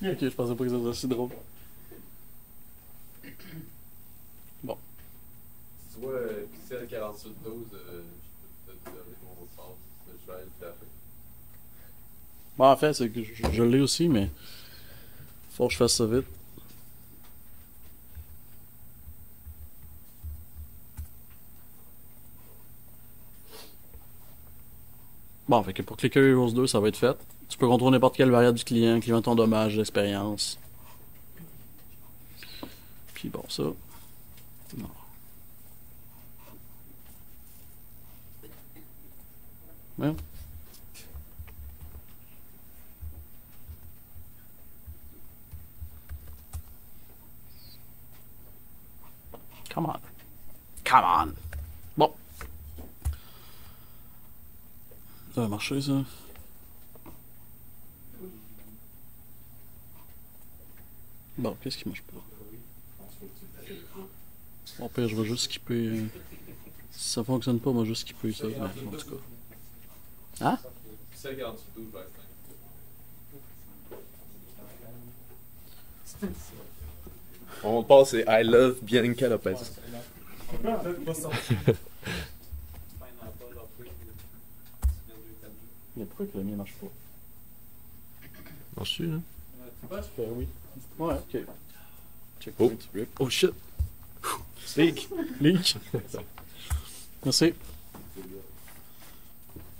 Ok, je pensais pas que ça serait aussi drôle. Bon. Si tu vois Pixel 4812, je peux te donner mon autre passe. Je vais aller le taper. Bon, en fait, c'est que je l'ai aussi, mais faut que je fasse ça vite. Bon, fait que pour Clicker Heroes 2, ça va être fait. Tu peux contrôler n'importe quelle variable du client, incluant ton dommage, l'expérience. Puis bon, ça. Non. Ouais. Come on. Come on. Bon. Ça va marcher, ça. Bon, qu'est-ce qui marche pas? Bon, pire, je vais juste skipper. Si ça fonctionne pas, moi, je vais juste skipper ça. Mais, en tout cas. Hein? Pixel 4812, je vais être On passe et I love Bianca Lopez. Mais pourquoi que le mien marche pas? Marche-tu, hein? Oui. Ouais, ok. Check Oh. point, rip. Oh shit! Leak. Leak. Merci.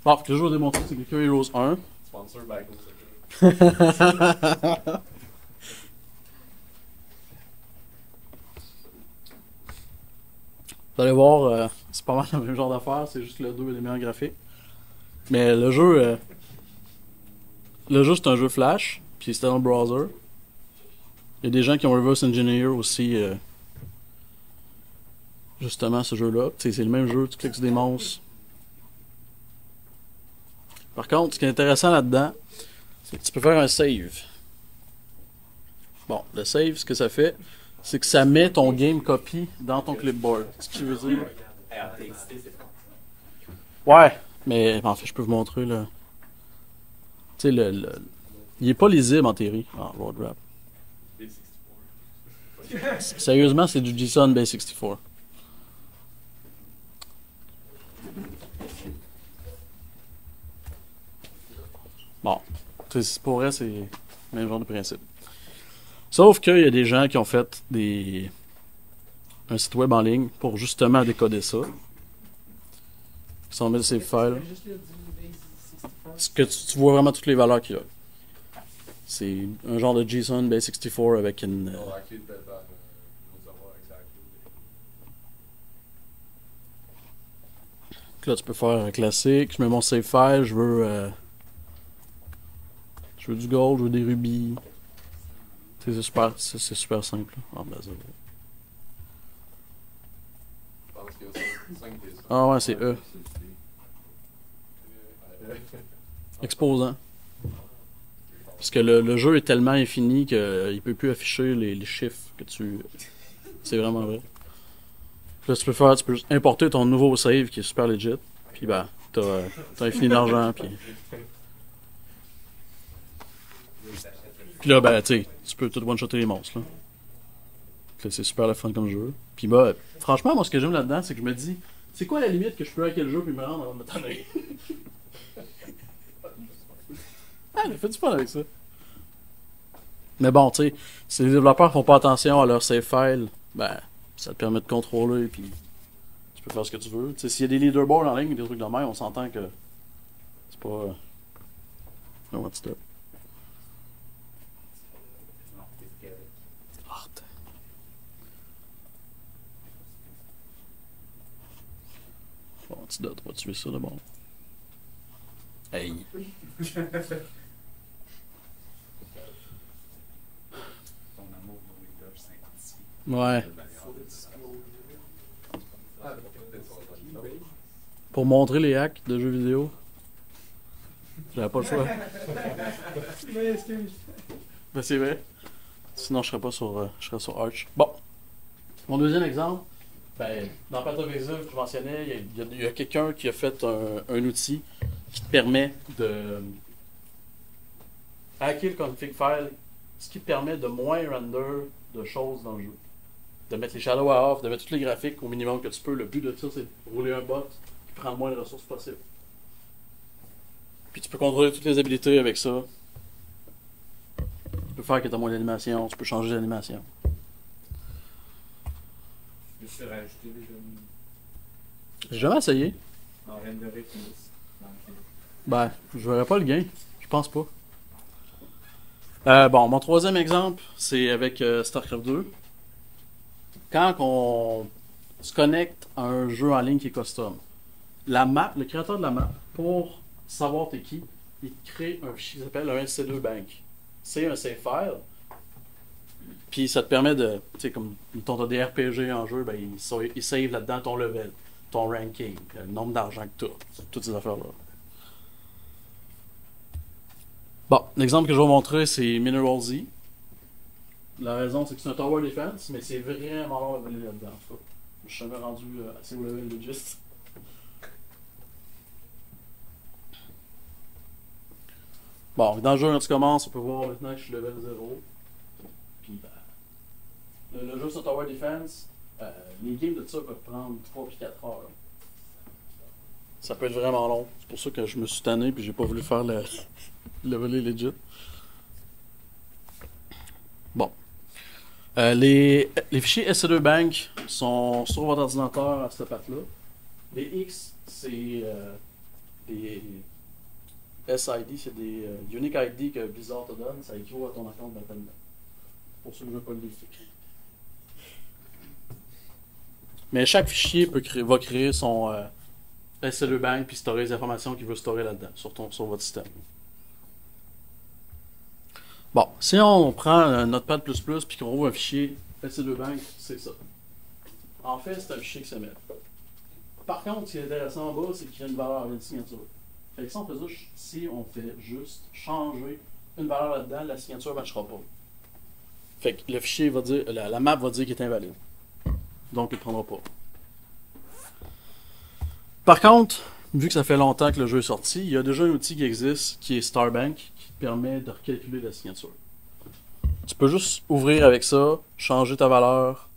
Bon, ce que je vais démontrer, c'est Clicker Heroes 1. sponsor by Ghost. Vous allez voir, c'est pas mal le même genre d'affaire, c'est juste que le 2 est les meilleurs graphiques. Mais le jeu c'est un jeu Flash, puis c'était dans le browser. Il y a des gens qui ont reverse engineer aussi justement ce jeu-là. C'est le même jeu, tu cliques sur des monstres. Par contre, ce qui est intéressant là-dedans, c'est que tu peux faire un save. Bon, le save, ce que ça fait, c'est que ça met ton game copy dans ton clipboard. Ce qui veut dire... Ouais, mais en fait, je peux vous montrer là. Tu sais, il est pas lisible en théorie, en road rap. Sérieusement, c'est du JSON Base 64. Bon, pour vrai, c'est le même genre de principe. Sauf qu'il y a des gens qui ont fait un site web en ligne pour justement décoder ça. Ils sont mis de ces files. Ce que tu vois vraiment toutes les valeurs qu'il y a. C'est un genre de JSON Base 64 avec une. Là, tu peux faire un classique. Je mets mon save file. Je veux du gold, je veux des rubis. C'est super simple. Ah, ben, ça... Ah ouais, c'est E. Exposant. Parce que le jeu est tellement infini qu'il peut plus afficher les chiffres que tu... C'est vraiment vrai. Puis là, tu peux juste importer ton nouveau save qui est super legit. Puis ben, t'as infini d'argent. Puis là, ben, tu peux tout one-shotter les monstres. Là. C'est super le fun comme jeu. Puis bah, franchement, moi, ce que j'aime là-dedans, c'est que je me dis, c'est quoi la limite que je peux hacker le jeu puis me rendre avant de me tanner? Ah, j'ai fait du fun avec ça. Mais bon, tu sais, si les développeurs font pas attention à leur save file, ben, ça te permet de contrôler, puis tu peux faire ce que tu veux. Tu sais, s'il y a des leaderboards en ligne, des trucs de même, on s'entend que C'est pas. No, what's that? Ah, bon, tu dois tuer ça d'abord. Hey! Ton amour pour Windows 56. Ouais. Ah, peut-être ça va être Pour montrer les hacks de jeux vidéo, j'avais pas le choix. Oui, excuse. Ben, c'est vrai. Sinon, je serais sur Arch. Bon. Mon deuxième exemple, ben, dans Path of Exile, que je mentionnais, il y a quelqu'un qui a fait un outil qui te permet de hacker le config file, ce qui te permet de moins render de choses dans le jeu. De mettre les shadows à off, de mettre tous les graphiques au minimum que tu peux. Le but de ça, c'est de rouler un bot qui prend le moins de ressources possible. Puis tu peux contrôler toutes les habilités avec ça. Tu peux faire que tu as moins d'animation, tu peux changer d'animation. Je me suis rajouté déjà J'ai jamais essayé. en renderer plus. Ben, je verrais pas le gain. Je pense pas. Bon, mon troisième exemple, c'est avec StarCraft 2. Quand on se connecte à un jeu en ligne qui est custom, la map, le créateur de la map, pour savoir t'es qui, il te crée un fichier qui s'appelle un SC2 Bank. C'est un save file. Puis ça te permet de, tu sais, comme mettons, t'as des RPG en jeu, ben il save là-dedans ton level, ton ranking, le nombre d'argent que tu as, toutes ces affaires-là. Bon, l'exemple que je vais vous montrer, c'est Mineral Z. La raison, c'est que c'est un tower defense, mais c'est vraiment long à leveler là-dedans. En tout cas, je suis jamais rendu assez au level de juste. Bon, dans le jeu, quand tu commences, on peut voir maintenant que je suis level 0. Puis, ben, le jeu sur tower defense, les games de ça peuvent prendre 3 puis 4 heures. Ça peut être vraiment long. C'est pour ça que je me suis tanné puis j'ai pas voulu faire le leveler legit. Bon. Les fichiers SC2 Bank sont sur votre ordinateur à cette patte-là. Les X, c'est des SID, c'est des Unique ID que Blizzard te donne. Ça équivaut à ton account Battle.net. Pour ceux qui ne veulent pas le lister. Mais chaque fichier va créer son SC2 Bank puis storer les informations qu'il veut storer là-dedans, sur votre système. Bon, si on prend un Notepad++ puis qu'on ouvre un fichier SC2 Bank, c'est ça. En fait, c'est un fichier XML. Par contre, ce qui est intéressant en bas, c'est qu'il y a une valeur, une signature. Fait que si on fait juste changer une valeur là-dedans, la signature ne marchera pas. Fait que le fichier va dire, la map va dire qu'il est invalide. Donc, il ne prendra pas. Par contre, vu que ça fait longtemps que le jeu est sorti, il y a déjà un outil qui existe qui est StarBank qui te permet de recalculer la signature. Tu peux juste ouvrir avec ça, changer ta valeur,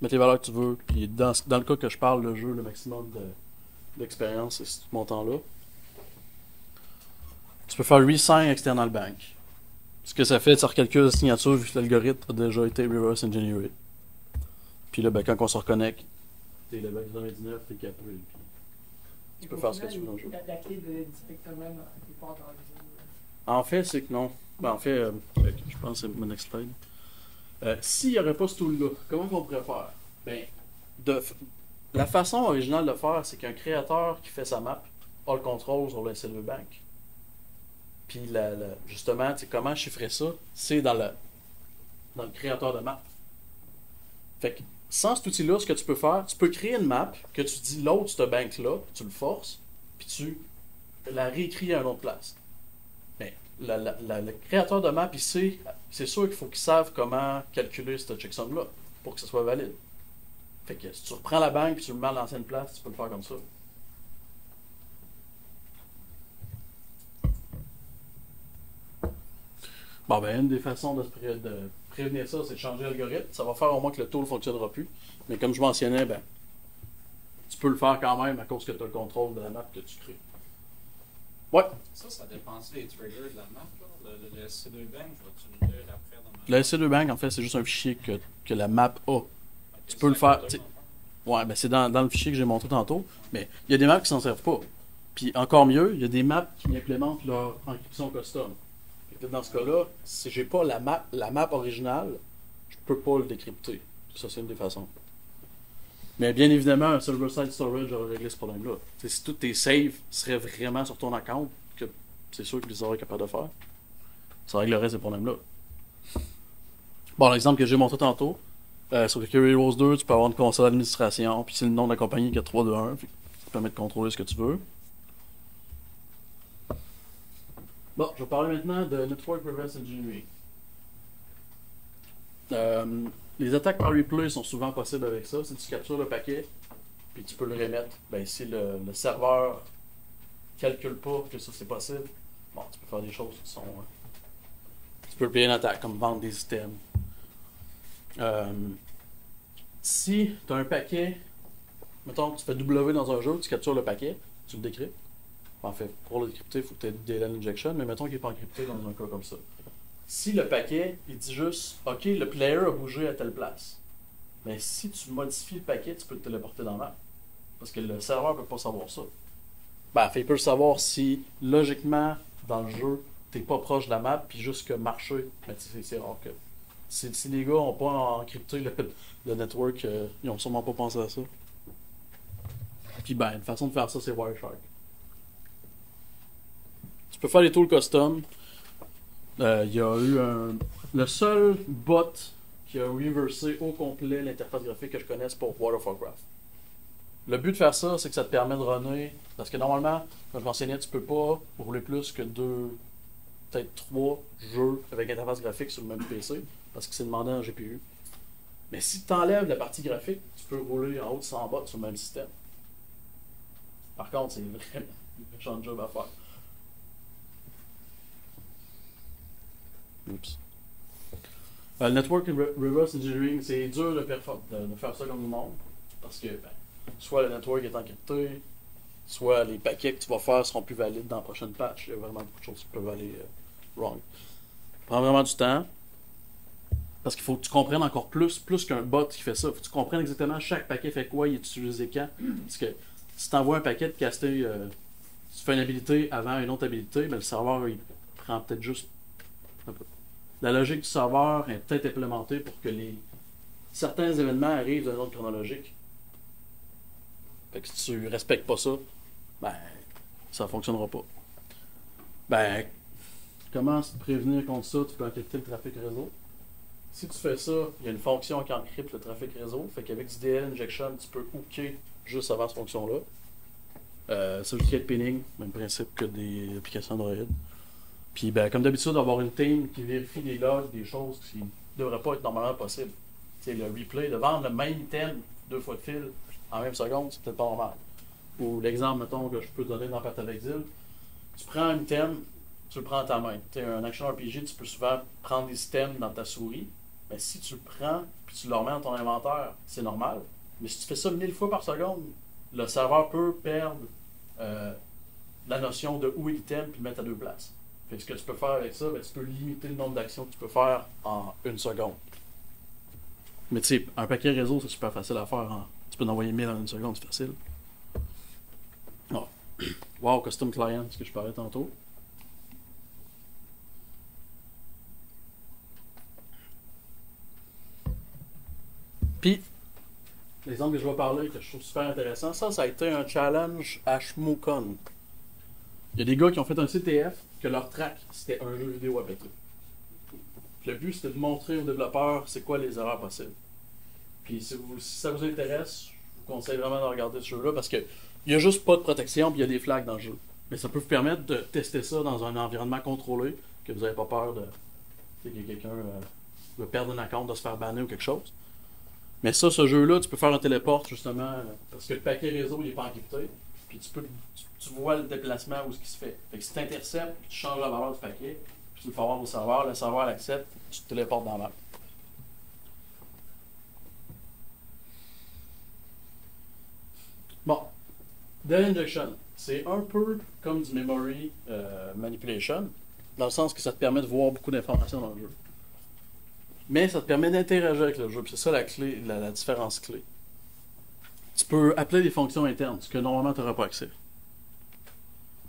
mettre les valeurs que tu veux, puis dans le cas que je parle, le jeu, le maximum d'expérience, c'est ce montant-là. Tu peux faire Resign External Bank. Ce que ça fait, ça recalcule la signature vu que l'algorithme a déjà été reverse engineered. Puis là, ben, quand on se reconnecte, t'es level 99, t'es capé. Tu peux faire ce que tu veux dans le jeu. La clé de directement quelque part dans le jeu. En fait, c'est que non. Ben, en fait, je pense que c'est mon next slide. S'il n'y aurait pas ce tool-là, comment on pourrait faire? Ben, la façon originale de faire, c'est qu'un créateur qui fait sa map a le contrôle sur le SC2 Bank. Puis, justement, comment chiffrer ça? C'est dans le créateur de map. Fait que, sans cet outil-là, ce que tu peux faire, tu peux créer une map que tu dis l'autre, ce bank-là, tu le forces, puis tu la réécris à une autre place. Mais le créateur de map, c'est sûr qu'il faut qu'il sache comment calculer cette checksum-là pour que ce soit valide. Fait que si tu reprends la banque et tu le mets à l'ancienne place, tu peux le faire comme ça. Bon, ben, une des façons de prévenir ça, c'est de changer l'algorithme. Ça va faire au moins que le tool ne fonctionnera plus. Mais comme je mentionnais, ben, tu peux le faire quand même à cause que tu as le contrôle de la map que tu crées. Ouais. Ça dépend des triggers de la map. Là. Le SC2 Bank, vas-tu le lire après dans ma... Le SC2 Bank, en fait, c'est juste un fichier que la map a. Okay, tu peux le faire. Ouais, ben c'est dans le fichier que j'ai montré tantôt. Mais il y a des maps qui s'en servent pas. Puis encore mieux, il y a des maps qui implémentent leur encryption custom. Fait que dans ce cas-là, si j'ai pas la map originale, je peux pas le décrypter. Ça, c'est une des façons. Mais bien évidemment, un server-side storage aurait réglé ce problème-là. T'sais, si tous tes saves seraient vraiment sur ton account, que c'est sûr que les auraient capables de faire, ça réglerait ces problèmes-là. Bon, l'exemple que j'ai montré tantôt, sur le Curie Heroes 2, tu peux avoir une console d'administration, puis c'est le nom de la compagnie qui a 321, ça te permet de contrôler ce que tu veux. Bon, je vais parler maintenant de Network Reverse Engineering. Les attaques par replay sont souvent possibles avec ça. Si tu captures le paquet, puis tu peux le remettre, ben si le serveur calcule pas que ça c'est possible, bon, tu peux faire des choses qui sont... tu peux payer une attaque, comme vendre des items. Si tu as un paquet, mettons que tu fais W dans un jeu, tu captures le paquet, tu le décryptes. En fait, pour le décrypter, il faut que tu aies DLL injection, mais mettons qu'il n'est pas encrypté dans un cas comme ça. Si le paquet, il dit juste « Ok, le player a bougé à telle place », mais si tu modifies le paquet, tu peux le téléporter dans la map. Parce que le serveur ne peut pas savoir ça. Ben, il peut le savoir si, logiquement, dans le jeu, tu n'es pas proche de la map, puis juste que marcher, mais c'est rare que... Si les gars n'ont pas encrypté le network, ils n'ont sûrement pas pensé à ça. Puis ben, une façon de faire ça, c'est Wireshark. Tu peux faire des tools custom. Il y a eu le seul bot qui a reversé au complet l'interface graphique que je connaisse pour World of Warcraft. Le but de faire ça, c'est que ça te permet de runner. Parce que normalement, comme je mentionnais, tu peux pas rouler plus que 2, peut-être 3 jeux avec interface graphique sur le même PC. Parce que c'est demandé en GPU. Mais si tu enlèves la partie graphique, tu peux rouler en haut de 100 bots sur le même système. Par contre, c'est vraiment un méchant job à faire. Oups. Le Network Reverse Engineering, c'est dur de faire ça comme le monde. Parce que soit le network est encrypté, soit les paquets que tu vas faire seront plus valides dans la prochaine patch. Il y a vraiment beaucoup de choses qui peuvent aller wrong. Ça prend vraiment du temps. Parce qu'il faut que tu comprennes encore plus qu'un bot qui fait ça. Il faut que tu comprennes exactement chaque paquet fait quoi, il est utilisé quand. Parce que si tu envoies un paquet de caster, tu fais une habilité avant une autre habilité, ben, le serveur il prend peut-être juste. La logique du serveur est peut-être implémentée pour que certains événements arrivent d'un ordre chronologique. Fait que si tu respectes pas ça, ben ça fonctionnera pas. Ben, comment se prévenir contre ça? Tu peux encrypter le trafic réseau. Si tu fais ça, il y a une fonction qui encrypte le trafic réseau. Fait qu'avec du DL injection, tu peux hooker juste avant cette fonction-là. C'est du pinning, même principe que des applications Android. Puis ben, comme d'habitude, avoir une team qui vérifie les logs, des choses qui ne devraient pas être normalement possibles. T'sais, le replay, de vendre le même item 2 fois de fil en même seconde, c'est peut-être pas normal. Ou l'exemple, mettons, que je peux donner dans Path of Exile, tu prends un item, tu le prends dans ta main. Tu un action RPG, tu peux souvent prendre des items dans ta souris. Mais si tu le prends et tu le remets dans ton inventaire, c'est normal. Mais si tu fais ça 1000 fois par seconde, le serveur peut perdre la notion de où est l'item et le mettre à 2 places. Fait que ce que tu peux faire avec ça, ben, tu peux limiter le nombre d'actions que tu peux faire en 1 seconde. Mais tu sais, un paquet réseau, c'est super facile à faire. Tu peux en envoyer 1000 en 1 seconde, c'est facile. Oh. Wow, Custom Client, ce que je parlais tantôt. Puis, l'exemple que je vais parler, que je trouve super intéressant, ça a été un challenge à ShmooCon. Il y a des gars qui ont fait un CTF, que leur track, c'était un jeu vidéo à péter. Le but, c'était de montrer aux développeurs c'est quoi les erreurs possibles. Puis, si ça vous intéresse, je vous conseille vraiment de regarder ce jeu-là, parce qu'il n'y a juste pas de protection, puis il y a des flags dans le jeu. Mais ça peut vous permettre de tester ça dans un environnement contrôlé, que vous n'avez pas peur que quelqu'un va perdre un compte, de se faire banner ou quelque chose. Mais ça, ce jeu-là, tu peux faire un téléport justement, parce que le paquet réseau, il n'est pas encrypté. Puis tu vois le déplacement où ce qui se fait. Fait que si tu interceptes, tu changes la valeur du paquet, puis tu le forwardes au serveur l'accepte, tu te téléportes dans la map. Bon, DL injection, c'est un peu comme du memory manipulation, dans le sens que ça te permet de voir beaucoup d'informations dans le jeu. Mais ça te permet d'interagir avec le jeu, c'est ça la clé, la différence clé. Tu peux appeler des fonctions internes, ce que normalement tu n'auras pas accès.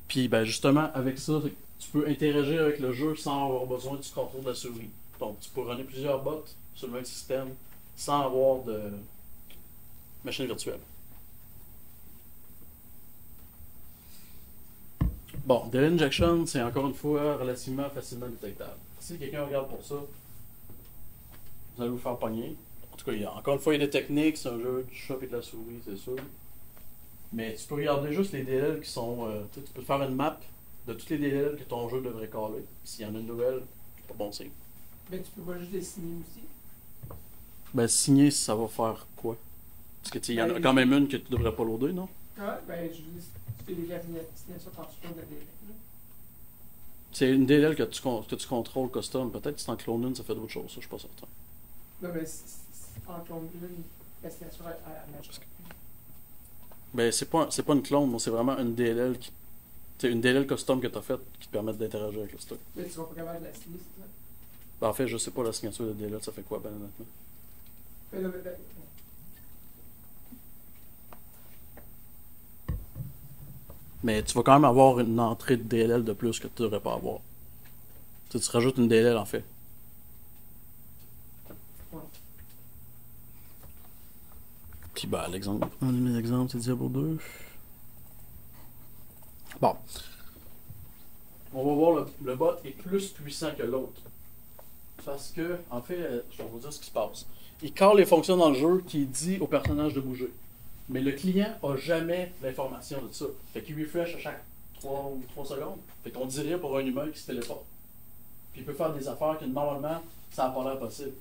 Puis ben justement, avec ça, tu peux interagir avec le jeu sans avoir besoin du contrôle de la souris. Donc tu peux runner plusieurs bots sur le même système sans avoir de machine virtuelle. Bon, Delay Injection, c'est encore une fois relativement facilement détectable. Si quelqu'un regarde pour ça, vous allez vous faire pogner. En tout cas, encore une fois, il y a des techniques, c'est un jeu du chat et de la souris, c'est sûr. Mais tu peux regarder juste les DLL qui sont. Tu peux faire une map de toutes les DLL que ton jeu devrait caler. S'il y en a une nouvelle, c'est pas bon signe. Mais tu peux pas juste les signer aussi. Ben, signer, ça va faire quoi? Parce que tu sais, il y en a quand même une que tu devrais pas loader, non? Ah, ben, je dis, tu fais des signatures quand tu tournes la DLL. C'est une DLL que tu contrôles custom. Peut-être que si t'en clones une, ça fait d'autres choses, ça, je suis pas certain. Non, mais en clone une, la signature à match. Ben, c'est pas une clone, moi, c'est vraiment une DLL qui. C'est une DLL custom que tu as faite qui te permet d'interagir avec le stock. Mais tu vas pas capable de la signer, c'est ça? Ben, en fait, je sais pas la signature de DLL, ça fait quoi, ben honnêtement. Mais là, Mais tu vas quand même avoir une entrée de DLL de plus que tu devrais pas avoir. Tu rajoutes une DLL en fait. Ouais. Puis ben, l'exemple. Un de mes exemples, c'est Diablo 2. Bon. On va voir le bot est plus puissant que l'autre. Parce que, en fait, je vais vous dire ce qui se passe. Il cale les fonctions dans le jeu qui dit au personnage de bouger. Mais le client a jamais l'information de ça. Fait qu'il refresh à chaque 3 ou 3 secondes. Fait qu'on dirait pour un humain qui se téléporte. Puis il peut faire des affaires que normalement, ça n'a pas l'air possible.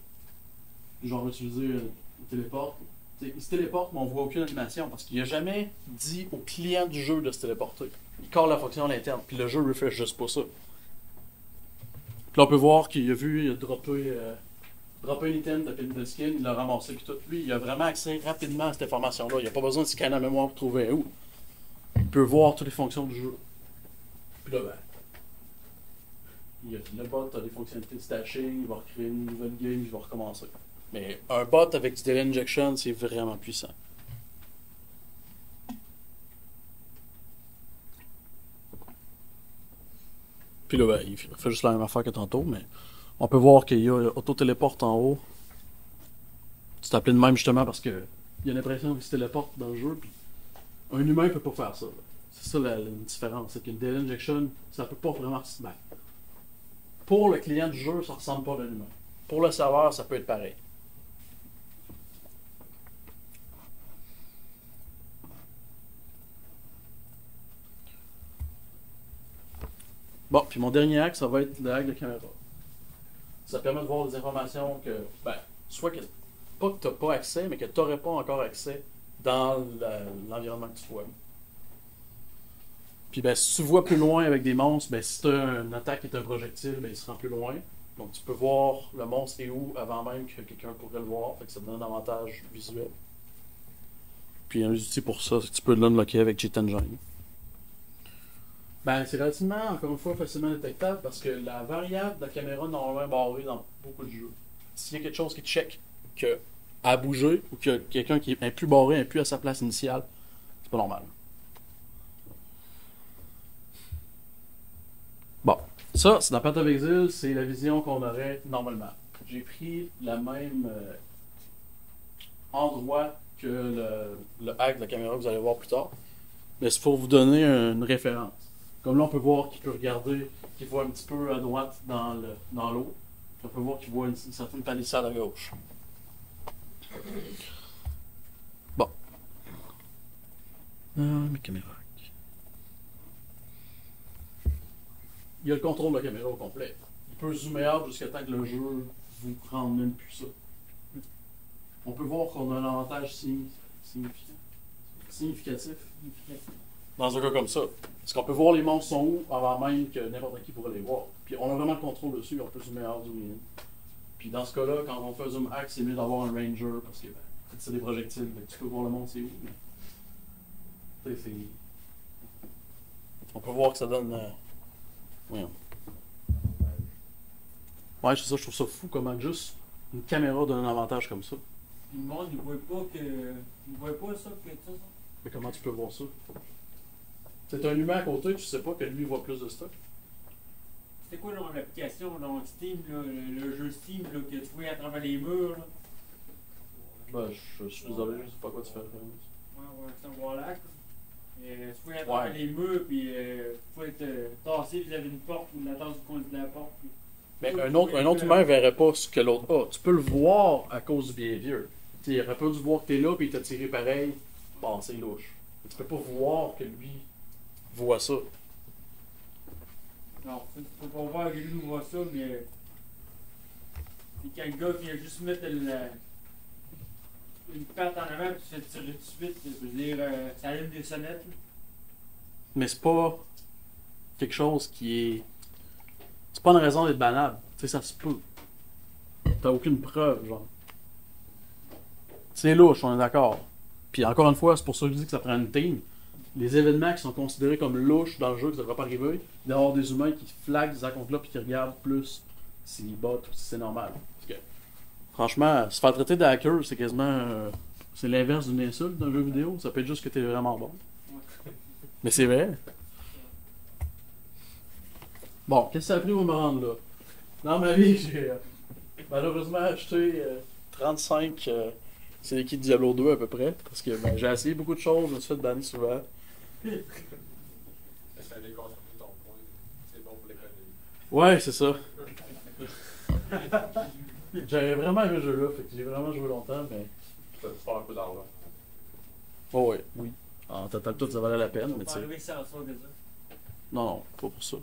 Genre utiliser le téléporte. T'sais, il se téléporte, mais on voit aucune animation parce qu'il n'a jamais dit au client du jeu de se téléporter. Il cale la fonction à l'interne, puis le jeu refresh juste pour ça. Puis là, on peut voir qu'il a vu, il a droppé un item de pin de skin, il l'a ramassé, puis tout. Lui, il a vraiment accès rapidement à cette information-là. Il n'a pas besoin de scanner la mémoire pour trouver où. Il peut voir toutes les fonctions du jeu. Puis là, ben, le bot a des fonctionnalités de stashing, il va recréer une nouvelle game, il va recommencer. Mais un bot avec du delay injection, c'est vraiment puissant. Puis là, ben, il fait juste la même affaire que tantôt, mais on peut voir qu'il y a auto-téléporte en haut. C'est appelé de même justement parce que il y a l'impression qu'il se téléporte dans le jeu, puis un humain peut pas faire ça. Là. C'est ça la différence, c'est qu'une delay injection, ça peut pas vraiment se battre. Pour le client du jeu, ça ressemble pas à un humain. Pour le serveur, ça peut être pareil. Bon, puis mon dernier hack, ça va être le hack de caméra. Ça permet de voir des informations que, ben, soit que, pas que tu n'as pas accès, mais que tu n'aurais pas encore accès dans l'environnement que tu vois. Puis, ben, si tu vois plus loin avec des monstres, ben, si tu as une attaque qui est un projectile, ben, il se rend plus loin. Donc, tu peux voir le monstre est où avant même que quelqu'un pourrait le voir. Fait que ça te donne un avantage visuel. Puis, il y a un outil pour ça, c'est que tu peux l'unlocker avec Cheat Engine. Ben, c'est relativement, encore une fois, facilement détectable parce que la variable de la caméra normalement est barrée dans beaucoup de jeux. S'il y a quelque chose qui check que a bougé ou qu'il y a quelqu'un qui est plus barré, plus à sa place initiale, c'est pas normal. Bon, ça, c'est dans Path of Exile, c'est la vision qu'on aurait normalement. J'ai pris le même endroit que le hack de la caméra que vous allez voir plus tard, mais c'est pour vous donner une référence. Comme là, on peut voir qu'il peut regarder, qu'il voit un petit peu à droite dans l'eau. On peut voir qu'il voit une certaine palissade à gauche. Bon. Mes caméras. Il y a le contrôle de la caméra au complet. Il peut zoomer out jusqu'à temps que le jeu vous prenne même plus ça. On peut voir qu'on a un avantage significatif. Dans un cas comme ça. Parce qu'on peut voir les monstres sont où avant même que n'importe qui pourrait les voir. Puis on a vraiment le contrôle dessus, on peut zoomer out, zoomer in. Puis dans ce cas-là, quand on fait un zoom hack, c'est mieux d'avoir un ranger parce que ben, c'est des projectiles, donc tu peux voir le monstre c'est où. Mais... On peut voir que ça donne. Voyons. Ouais, c'est ça, je trouve ça fou comment juste une caméra donne un avantage comme ça. Puis le monde, il voit pas ça que ça. Mais comment tu peux voir ça? C'est un humain à côté, tu sais pas que lui voit plus de stock. C'était quoi dans l'application dans Steam, là, le jeu Steam là, que tu vois à travers les murs? Là? Ben, je suis désolé, je sais pas quoi tu fais référence. Ouais, c'est un Warlock. Tu vois à travers les murs, puis tu pouvais te tasser vis-à-vis d'une porte ou de la tasse du coin de la porte. Puis... Mais un autre humain verrait pas ce que l'autre a. Tu peux le voir à cause du behavior. Il aurait pas dû voir que t'es là, puis il t'a tiré pareil. Bon, c'est louche. Tu peux pas voir que lui voit ça. Non, tu peux pas voir que lui voit ça, mais. Puis quand le gars vient juste mettre une patte en avant, puis tu fais tirer tout de suite, je veux dire, ça allume des sonnettes. Là. Mais c'est pas quelque chose qui est. C'est pas une raison d'être banal. Tu sais, ça se peut. T'as aucune preuve, genre. C'est louche, on est d'accord. Puis encore une fois, c'est pour ça que je dis que ça prend une team. Les événements qui sont considérés comme louches dans le jeu, que ça devrait pas arriver, d'avoir des humains qui flaguent ces comptes-là puis qui regardent plus s'ils bottent ou si c'est normal. Parce que, franchement, se faire traiter de hacker, c'est quasiment. C'est l'inverse d'une insulte d'un jeu vidéo. Ça peut être juste que t'es vraiment bon. Mais c'est vrai. Bon, qu'est-ce que ça a pris pour me rendre là? Dans ma vie, j'ai malheureusement acheté 35 c'est l'équipe de Diablo 2 à peu près. Parce que ben, j'ai essayé beaucoup de choses, je me suis fait banner souvent. Ça allait consommer ton point. C'est bon pour l'économie. Ouais, c'est ça. J'avais vraiment aimé le jeu là, fait que j'ai vraiment joué longtemps, mais. Ça te fait un peu d'argent. Oh ouais, oui. En total, tout ça valait la peine, mais tu sais. Arriver ça en soi déjà. Non, pas pour ça.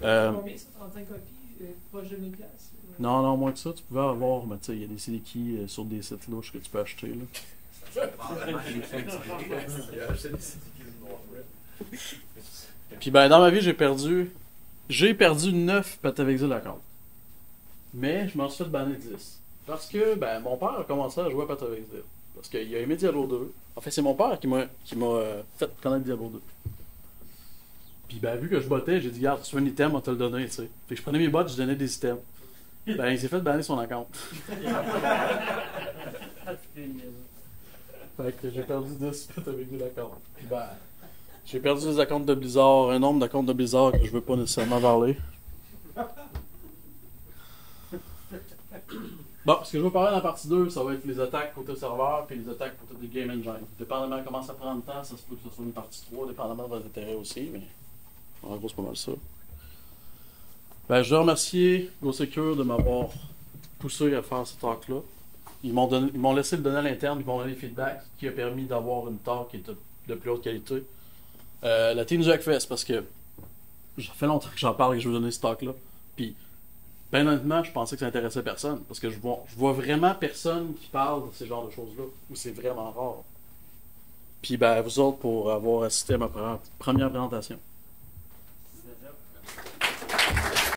Combien ça, 35 copies, proche de 1000$? Non, moins que ça, tu pouvais avoir, mais tu sais, il y a des CD keys sur des sites louches que tu peux acheter là. Puis ben, dans ma vie, j'ai perdu 9 Patavexil à compte. Mais je m'en suis fait banner 10. Parce que, ben, mon père a commencé à jouer à Patavexil. Parce qu'il a aimé Diablo 2. En fait, c'est mon père qui m'a fait connaître Diablo 2. Puis ben, vu que je bottais, j'ai dit, regarde, tu veux un item, on va te le donner, tu sais. Fait que je prenais mes bottes, je donnais des items. Ben, il s'est fait banner son account. Fait que j'ai perdu 10 avec des accounts. Puis ben, j'ai perdu des accounts de Blizzard, un nombre d'accounts de Blizzard que je veux pas nécessairement parler. Bon, ce que je veux parler dans la partie 2, ça va être les attaques côté serveur puis les attaques côté des Game Engine. Dépendamment de comment ça prend de temps, ça se peut que ce soit une partie 3, dépendamment de votre intérêt aussi, mais en gros, c'est pas mal ça. Ben, je veux remercier GoSecure de m'avoir poussé à faire ce talk-là. Ils m'ont laissé le donner à l'interne, ils m'ont donné des feedbacks qui a permis d'avoir une talk qui est de plus haute qualité. La Team Jackfest, parce que ça fait longtemps que j'en parle et que je veux donner ce talk-là. Puis, ben honnêtement, je pensais que ça intéressait personne. Parce que je vois vraiment personne qui parle de ces genres de choses-là. Ou c'est vraiment rare. Puis, ben, vous autres pour avoir assisté à ma première présentation.